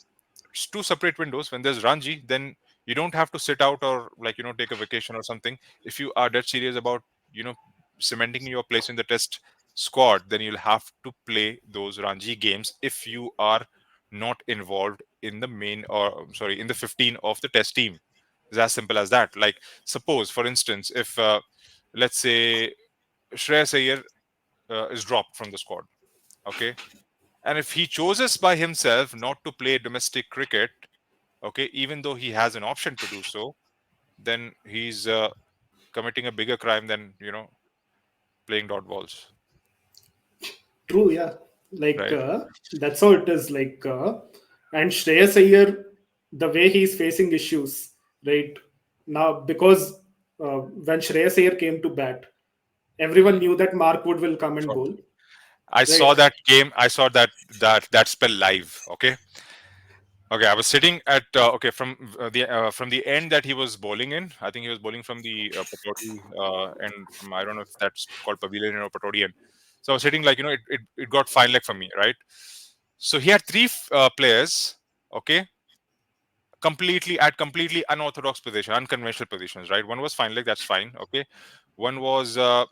it's two separate windows. When there's Ranji, then you don't have to sit out or take a vacation or something. If you are dead serious about you know cementing your place in the test squad, then you'll have to play those Ranji games if you are not involved in the main, or sorry, in the 15 of the test team. It's as simple as that. Like, suppose, for instance, if let's say Shreyas Iyer is dropped from the squad, okay, and if he chooses by himself not to play domestic cricket, okay, even though he has an option to do so, then he's committing a bigger crime than playing dot balls, True, yeah. Like right? that's how it is. Like and Shreyas Iyer, the way he's facing issues, right now, because when Shreyas Iyer came to bat, everyone knew that Mark Wood will come and Sure. bowl, I right? saw that game. I saw that spell live. Okay. Okay, I was sitting at okay from the end that he was bowling in. I think he was bowling from the Patodi end. From, I don't know if that's called Pavilion or Patodi end. So I was sitting it got fine leg for me, right? So he had three players, okay, completely unorthodox position, unconventional positions, right? One was fine leg, that's fine, okay. One was a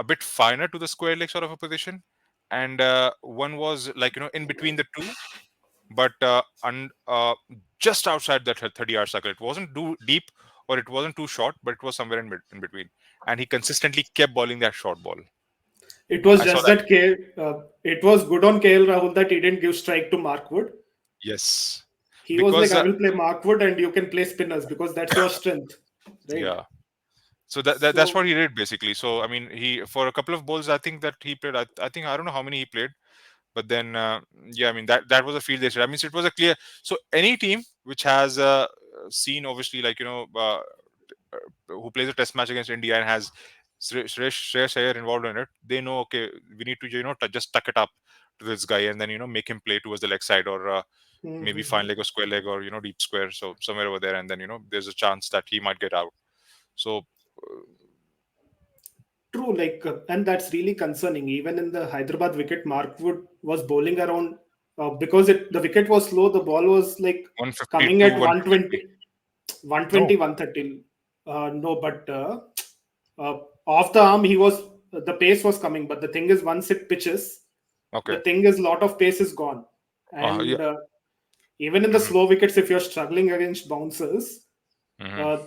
bit finer to the square leg sort of a position, and one was in between the two, but just outside that 30-yard circle. It wasn't too deep or it wasn't too short, but it was somewhere in between. And he consistently kept bowling that short ball. It was I saw just that. that it was good on KL Rahul that he didn't give strike to Mark Wood. Yes, He was like, because I will play Mark Wood and you can play spinners because that's your strength, right? yeah. So that's what So he did basically. So I mean, he for a couple of bowls, I think that he played. I think I don't know how many he played, but then yeah, I mean that was a field they said. I mean, so it was a clear. So any team which has seen obviously like who plays a test match against India and has Shreyas Iyer involved in it, they know okay, we need to just tuck it up to this guy and then make him play towards the leg side or maybe fine leg or square leg or deep square, so somewhere over there, and then there's a chance that he might get out. So true, like, and that's really concerning. Even in the Hyderabad wicket, Mark Wood was bowling around because the wicket was slow. The ball was like 150 coming to at 150. 120, No. 130. No, but off the arm, the pace was coming. But the thing is, once it pitches, the Okay. thing is, lot of pace is gone. Yeah. And even in the Hmm. slow wickets, if you're struggling against bouncers, Hmm. uh,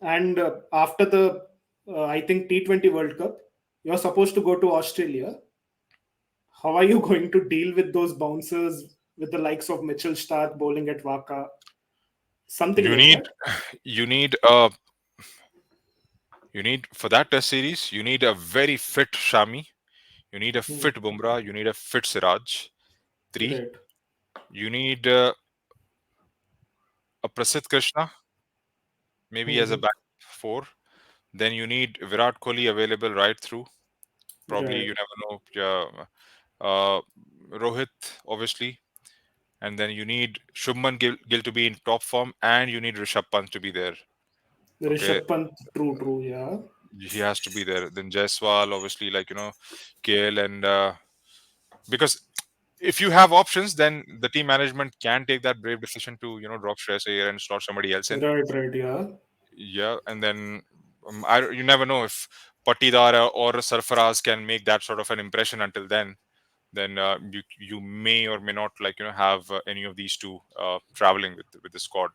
and after the I think T20 World Cup, you're supposed to go to Australia. How are you going to deal with those bouncers with the likes of Mitchell Stark bowling at Waka? Something You like need that. you need uh you need for that test series. You need a very fit Shami. You need a Hmm. fit Bumrah. You need a fit Siraj. Three. Right. You need a Prasidh Krishna maybe as a Hmm. back four. Then you need Virat Kohli available right through. Probably Right. you never know. Yeah. Uh, Rohit obviously, and then you need Shubman Gill to be in top form, and you need Rishabh Pant to be there. Okay, Rishabh Pant, true, true, yeah. he has to be there. Then Jaiswal, obviously, like KL, and because if you have options, then the team management can take that brave decision to drop Shreyas Iyer and slot somebody else in. Right, right, yeah. Yeah, and then you never know if Patidar or Sarfaraz can make that sort of an impression until then you may or may not have any of these two traveling with the squad.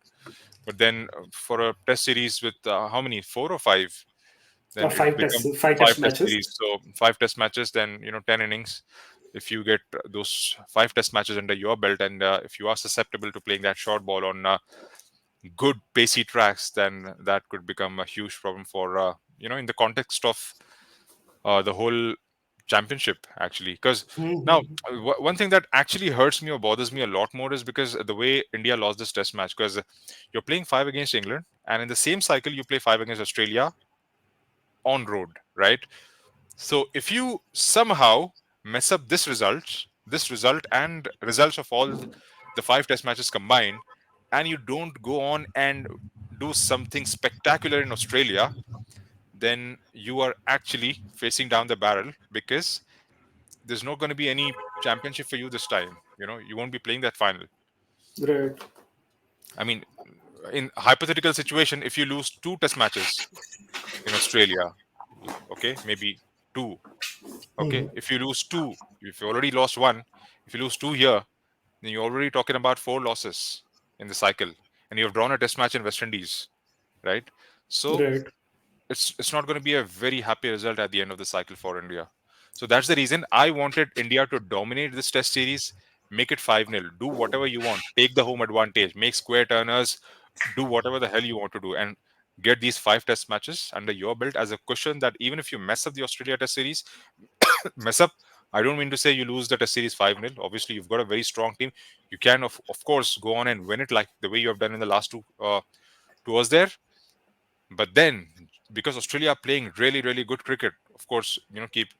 But then for a test series with how many, four or five, then it becomes Five five test test matches. series. So five test matches, then 10 innings. If you get those five test matches under your belt, and if you are susceptible to playing that short ball on good pacey tracks, then that could become a huge problem for in the context of the whole championship actually. Because now Hmm. one thing that actually hurts me or bothers me a lot more is because the way India lost this test match, because you're playing five against England and in the same cycle you play five against Australia on road, right? So if you somehow mess up this result and results of all the five test matches combined, and you don't go on and do something spectacular in Australia, then you are actually facing down the barrel, because there's not going to be any championship for you this time. You won't be playing that final. Right. I mean, in hypothetical situation, if you lose two test matches in Australia, okay, maybe two. Okay, Hmm. if you lose two, if you already lost one, if you lose two here, then you're already talking about four losses in the cycle, and you've drawn a test match in West Indies, right? So Right. it's not going to be a very happy result at the end of the cycle for India. So that's the reason I wanted India to dominate this test series, make it 5-0, do whatever you want, take the home advantage, make square turners, do whatever the hell you want to do, and get these five test matches under your belt as a cushion that even if you mess up the Australia test series, mess up. I don't mean to say you lose the test series 5-0. Obviously, you've got a very strong team. You can, of course, go on and win it like the way you have done in the last two tours there. But then, because Australia are playing really, really good cricket, of course,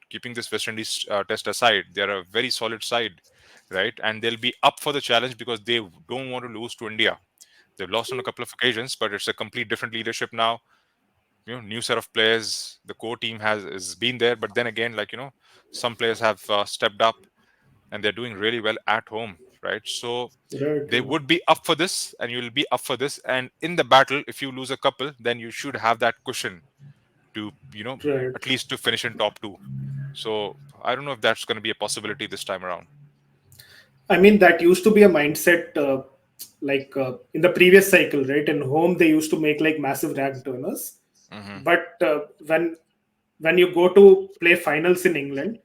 keeping this West Indies test aside, they're a very solid side, right? And they'll be up for the challenge because they don't want to lose to India. They've lost on a couple of occasions, but it's a complete different leadership now. New set of players. The core team has been there, but then again, some players have stepped up and they're doing really well at home, right? So Right. they would be up for this, and you'll be up for this. And in the battle, if you lose a couple, then you should have that cushion to Right. at least to finish in top two. So I don't know if that's going to be a possibility this time around. I mean, that used to be a mindset, like in the previous cycle, right? In home, they used to make like massive rag turners. Hmm. But when you go to play finals in England,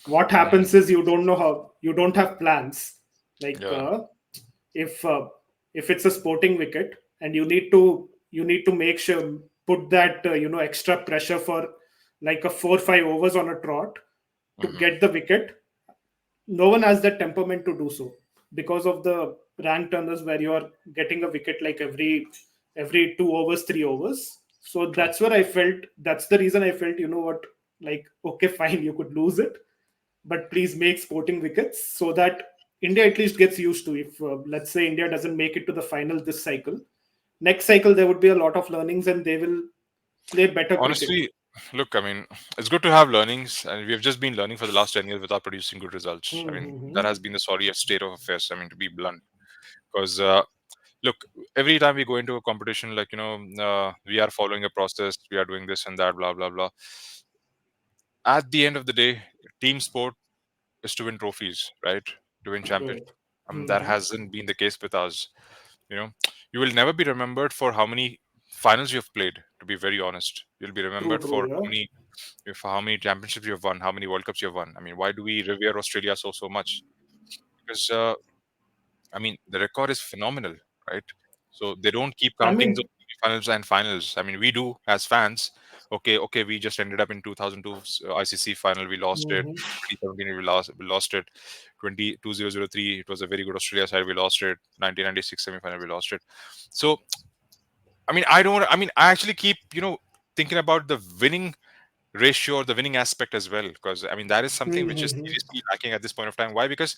what happens is you don't know how, you don't have plans. Like Yeah. if uh, if it's a sporting wicket and you need to make sure, put that extra pressure for like a 4 5 overs on a trot to Hmm. get the wicket, no one has that temperament to do so because of the rank turners where you are getting a wicket like every 2 overs 3 overs. So True. that's where I felt, that's the reason I felt, you know what, like okay fine, you could lose it, but please make sporting wickets so that India at least gets used to, if let's say India doesn't make it to the final this cycle, next cycle there would be a lot of learnings and they will play better cricket. Honestly, look, I mean, it's good to have learnings, and we have just been learning for the last 10 years without producing good results. I mean, Mm-hmm. that has been the sorry state of affairs, I mean, to be blunt. Because, look, every time we go into a competition, like, we are following a process, we are doing this and that, blah, blah, blah. At the end of the day, team sport is to win trophies, right? To win championships. Right. That Mm-hmm. hasn't been the case with us. You know, you will never be remembered for how many finals you have played. To be very honest, you'll be True, remembered true, for yeah. how many championships you have won, how many World Cups you have won. I mean, why do we revere Australia so much? Because I mean, the record is phenomenal, right? So they don't keep I counting mean, the finals and finals. I mean, we do as fans. Okay, we just ended up in 2002 ICC final. We lost it. mhm. 2017 we lost it. 2003 it was a very good Australia side. We lost it. 1996 semi-final we lost it. So I mean, I don't. I mean, I actually keep thinking about the winning ratio or the winning aspect as well, because I mean that is something which is Mhm. seriously lacking at this point of time. Why? Because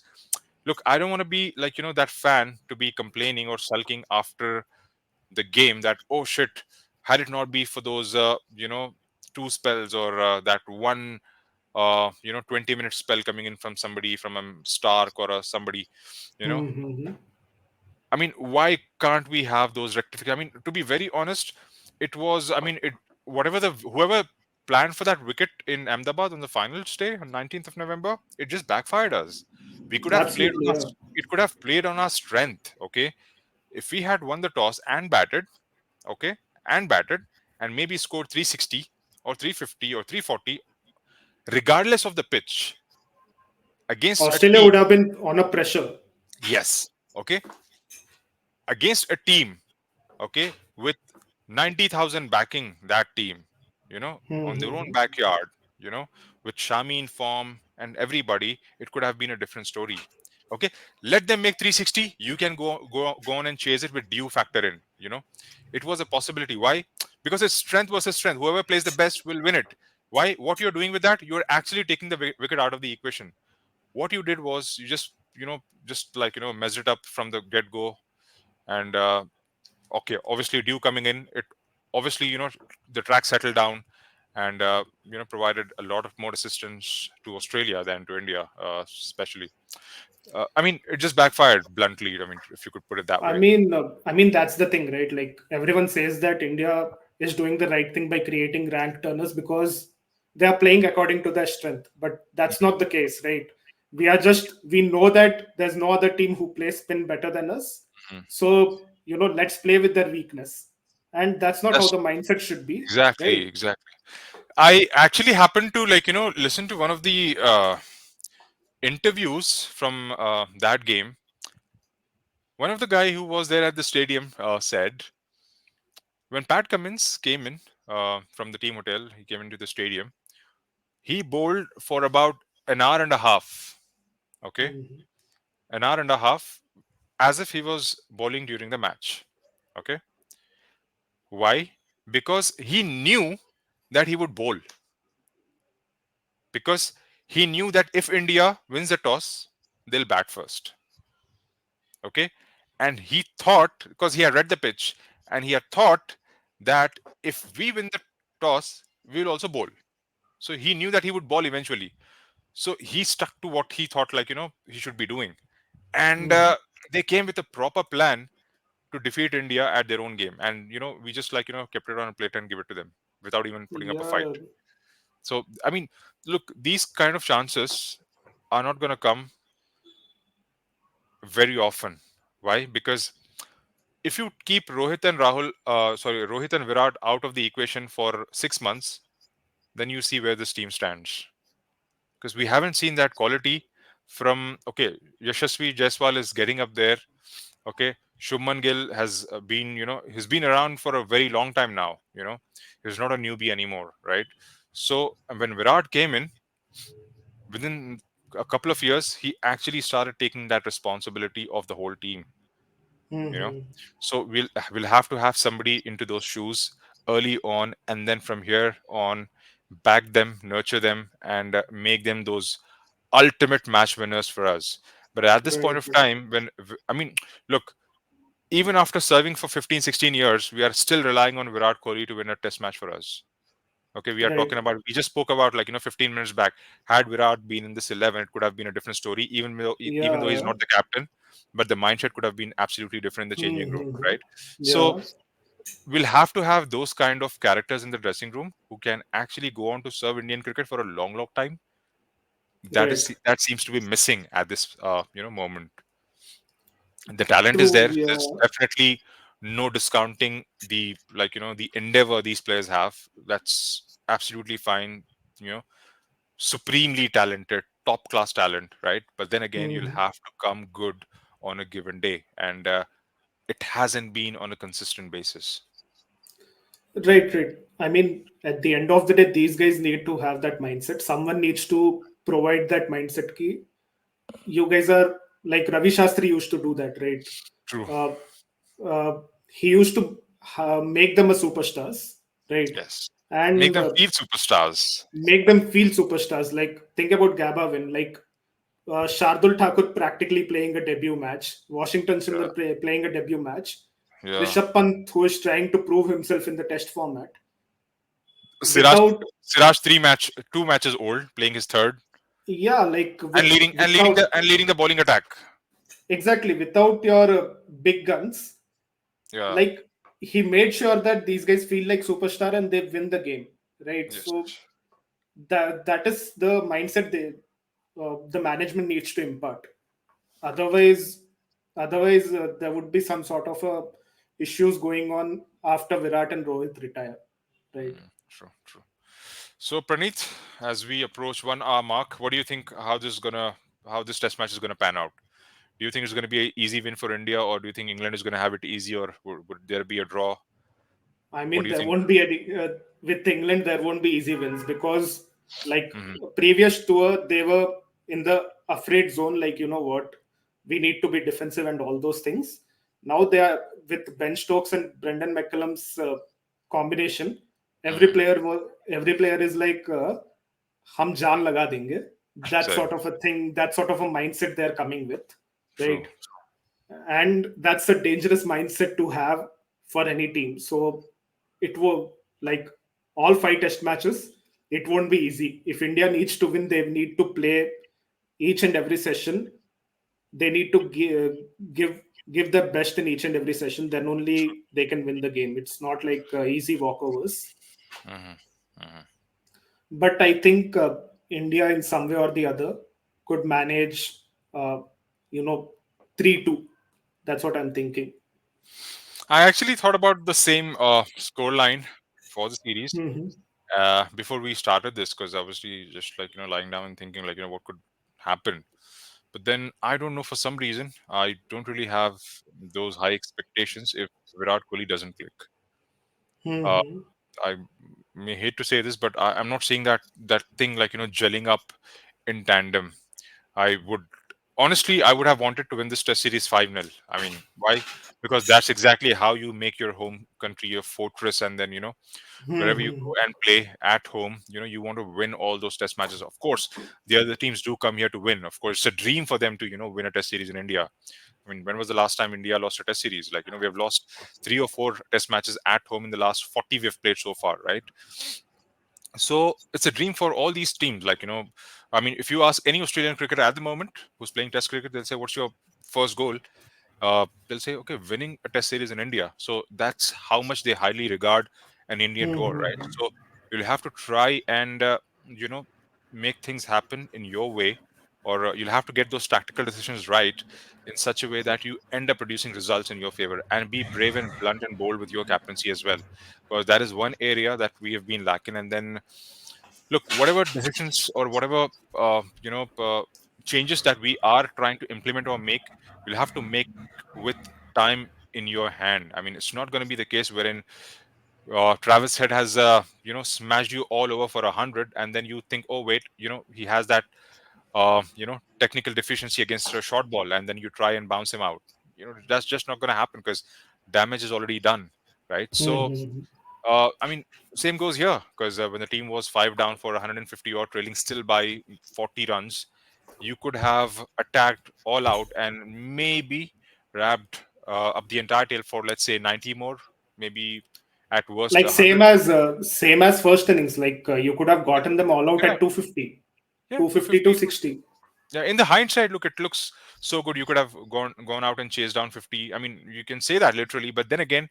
look, I don't want to be like that fan to be complaining or sulking after the game that, oh shit, had it not be for those two spells or that one 20-minute spell coming in from somebody, from a Stark or a somebody, you know Mhm. I mean, why can't we have those rectifications? I mean, to be very honest, it was, I mean, it whatever the whoever planned for that wicket in Ahmedabad on the finals day on 19th of November, it just backfired us. We could have played Absolutely, on yeah. us. It could have played on our strength. Okay, if we had won the toss and batted, okay, and batted, and maybe scored 360 or 350 or 340, regardless of the pitch, against a Australia team. would have been on a pressure. Yes. Okay, against a team, okay, with 90,000 backing that team, on their own Mhm. backyard, with Shami in form and everybody, it could have been a different story. Okay, let them make 360. You can go on and chase it with due factor in. It was a possibility. Why? Because it's strength versus strength. Whoever plays the best will win it. Why? What you're doing with that? You're actually taking the wicket out of the equation. What you did was you just like measure it up from the get go, and okay, obviously dew coming in, it obviously the track settled down, and provided a lot of more assistance to Australia than to India, especially. I mean, it just backfired bluntly. I mean, if you could put it that way. I mean that's the thing, right? Like everyone says that India is doing the right thing by creating rank turners because they are playing according to their strength, but that's Mhm, not the case, right? We know that there's no other team who plays spin better than us, mhm. so let's play with their weakness, and that's not how That's the mindset should be, exactly, right? exactly. I actually happened to listen to one of the interviews from that game. One of the guy who was there at the stadium said, when Pat Cummins came in from the team hotel, he came into the stadium. He bowled for about an hour and a half. Okay, Mhm. an hour and a half, as if he was bowling during the match. Okay, why? Because he knew that he would bowl. Because he knew that if India wins the toss, they'll bat first. Okay, and he thought, because he had read the pitch, and he had thought that if we win the toss, we'll also bowl. So he knew that he would bowl eventually. So he stuck to what he thought, he should be doing. And Mhm. they came with a proper plan to defeat India at their own game. And we just kept it on a plate and give it to them without even putting up a fight. Yeah, So I mean, look, these kind of chances are not going to come very often. Why? Because if you keep Rohit and Virat out of the equation for 6 months, then you see where this team stands. because we haven't seen that quality from. Okay, Yashasvi Jaiswal is getting up there. Okay, Shubman Gill has been, he's been around for a very long time now. He's not a newbie anymore, right? So when Virat came in, within a couple of years, he actually started taking that responsibility of the whole team. You know, Hmm. so we'll have to have somebody into those shoes early on, and then from here on, back them, nurture them, and make them those ultimate match winners for us. But at this point Right, of time, I mean, look, even after serving for 15, 16 years, we are still relying on Virat Kohli to win a test match for us. Okay, we are right. talking about, we just spoke about, like, 15 minutes back. Had Virat been in this 11, it could have been a different story, even though he's Yeah. not the captain, but the mindset could have been absolutely different in the changing room, Hmm. right? So Yeah. we'll have to have those kind of characters in the dressing room who can actually go on to serve Indian cricket for a long, long time. Right. That seems to be missing at this moment. The talent is True. there. Yeah. There's definitely no discounting the, the endeavor these players have. That's absolutely fine. You know, supremely talented, top class talent, right? But then again, you'll Hmm. have to come good on a given day, and it hasn't been on a consistent basis. Right, right. I mean, at the end of the day, these guys need to have that mindset. Someone needs to provide that mindset key. You guys are like Ravi Shastri used to do that, right? True. Uh, he used to make them a superstars, right? Yes. Make And them feel superstars. make them feel superstars. Like think about Gabba, like Shardul Thakur practically playing a debut match, Washington Yeah. Sundar playing a debut match, Yeah. Rishabh Pant who is trying to prove himself in the test format Siraj, without, Siraj 2 matches old, playing his third, yeah, like and leading without, the bowling attack. exactly, without your big guns, Yeah. like he made sure that these guys feel like superstar and they win the game, right? Yes. So that is the mindset the management needs to impart. Otherwise, there would be some sort of issues going on after Virat and Rohit retire, right? True. True. So Praneeth, as we approach 1 hour mark, what do you think? How this test match is gonna pan out? Do you think it's gonna be an easy win for India, or do you think England is gonna have it easy, or would there be a draw? I What mean, do you there think? won't be any with England. There won't be easy wins because, like Hmm. previous tour, they were in the afraid zone. Like you know what, we need to be defensive and all those things. Now they are with Ben Stokes and Brendan McCullum's combination. Hmm. Every player is like, "Hum jaan laga denge." That So sort of a thing. That sort of a mindset they're coming with, true. right? And that's a dangerous mindset to have for any team. So it will, like all 5 test matches, it won't be easy. If India needs to win, they need to play each and every session. They need to give their best in each and every session. Then only they can win the game. It's not like easy walkovers. Hmm. Hmm. But I think India, in some way or the other, could manage, uh, you know, 3-2. That's what I'm thinking. I actually thought about the same score line for the series Hmm. before we started this, because obviously just like lying down and thinking, like, what could happen. But then I don't know, for some reason I don't really have those high expectations if Virat Kohli doesn't click. Uh, Hmm. I may hate to say this, but I'm not seeing that thing, like, gelling up in tandem. I would honestly, I would have wanted to win this test series 5-0. I mean, why? Because that's exactly how you make your home country your fortress, and then wherever you Hmm. go and play at home, you want to win all those test matches. Of course, the other teams do come here to win. Of course, it's a dream for them to win a test series in India. I mean, when was the last time India lost a test series? Like, we have lost 3 or 4 test matches at home in the last 40 we've played so far, right? So it's a dream for all these teams. Like, I mean, if you ask any Australian cricketer at the moment who's playing test cricket, they'll say, what's your first goal? They'll say, okay, winning a test series in India. So that's how much they highly regard an Indian tour, right? Hmm. So you'll have to try and you know make things happen in your way, or you'll have to get those tactical decisions right in such a way that you end up producing results in your favor, and be brave and blunt and bold with your captaincy as well, because that is one area that we have been lacking. And then look, whatever decisions or whatever changes that we are trying to implement or make, we'll have to make with time in your hand. I mean, it's not going to be the case wherein Travis Head has smashed you all over for 100, and then you think, oh wait, he has that technical deficiency against a short ball, and then you try and bounce him out. That's just not going to happen because damage is already done, right? So Mhm. I mean, same goes here because when the team was 5 down for 150 or trailing still by 40 runs, you could have attacked all out and maybe wrapped up the entire tail for, let's say, 90 more, maybe at worst Like 100. same as first innings. Like you could have gotten them all out Yeah, at 250, yeah, 250 to 250. 60. Yeah, in the hindsight, look, it looks so good. You could have gone out and chased down 50. I mean, you can say that literally, but then again,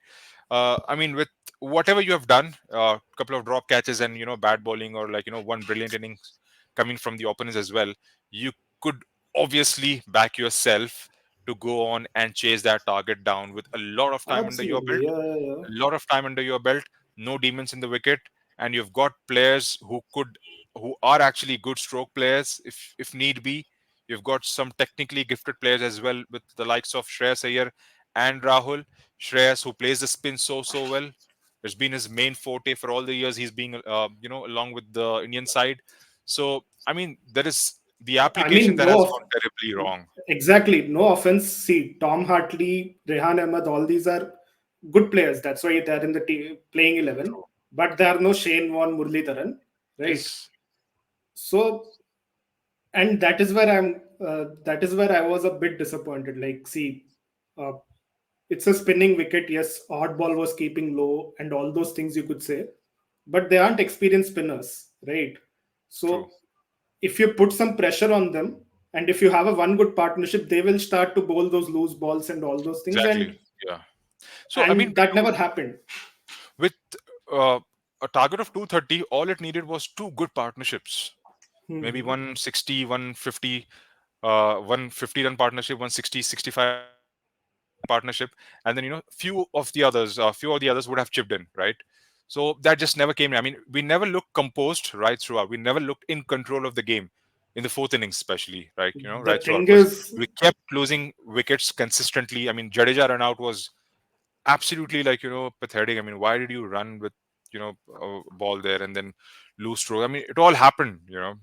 I mean, with whatever you have done, a couple of drop catches and bad bowling, or like one brilliant innings coming from the opponents as well, you could obviously back yourself to go on and chase that target down with a lot of time under your belt, Absolutely, yeah, yeah, yeah. a lot of time under your belt, no demons in the wicket, and you've got players who are actually good stroke players if need be. You've got some technically gifted players as well with the likes of Shreyas Iyer and Rahul. Shreyas, who plays the spin so well. It's been his main forte for all the years he's being along with the Indian side. So I mean, there is the I application mean, that has gone terribly wrong. exactly. No offense. See, Tom Hartley, Rehan Ahmed, all these are good players. That's why they're in the team, playing 11. True. But there are no Shane Warne, Muralitharan, right? Yes. So, and that is where that is where I was a bit disappointed. Like, see, uh, it's a spinning wicket. Yes, odd ball was keeping low, and all those things you could say, but they aren't experienced spinners, right? True. So if you put some pressure on them, and if you have a one good partnership, they will start to bowl those loose balls and all those things, Exactly. Yeah. So I mean, and that never happened. with uh, a target of 230, all it needed was two good partnerships. Maybe Hmm. 160, 150, 150 run partnership, 160, 65 partnership, and then few of the others would have chipped in, right? So that just never came in. I mean, we never looked composed right throughout. We never looked in control of the game in the fourth innings, especially, right? The Right throughout, thing because is, we kept losing wickets consistently. I mean, Jadeja run out was absolutely like pathetic. I mean, why did you run with a ball there and then lose stroke? I mean, it all happened,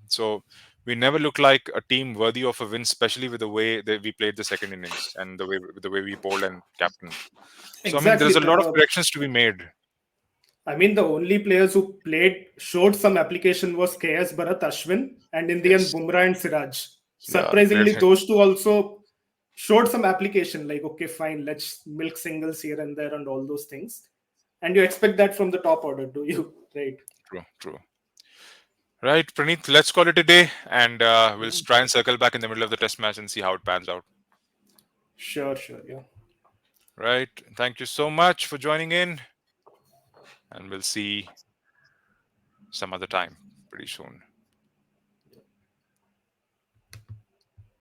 so we never looked like a team worthy of a win, especially with the way that we played the second innings and the way we bowled and captained. So I mean, exactly. there's a lot of corrections to be made. I mean, the only players who showed some application was KS Bharat, Ashwin, and in the end, Yes. Bumrah and Siraj. Yeah, Surprisingly, brilliant. those two also showed some application. Like, okay, fine, let's milk singles here and there and all those things. And you expect that from the top order, do you? Right. True. Right, Praneeth, let's call it a day, and we'll try and circle back in the middle of the test match and see how it pans out. Sure, sure. Yeah. Right. Thank you so much for joining in, and we'll see some other time pretty soon.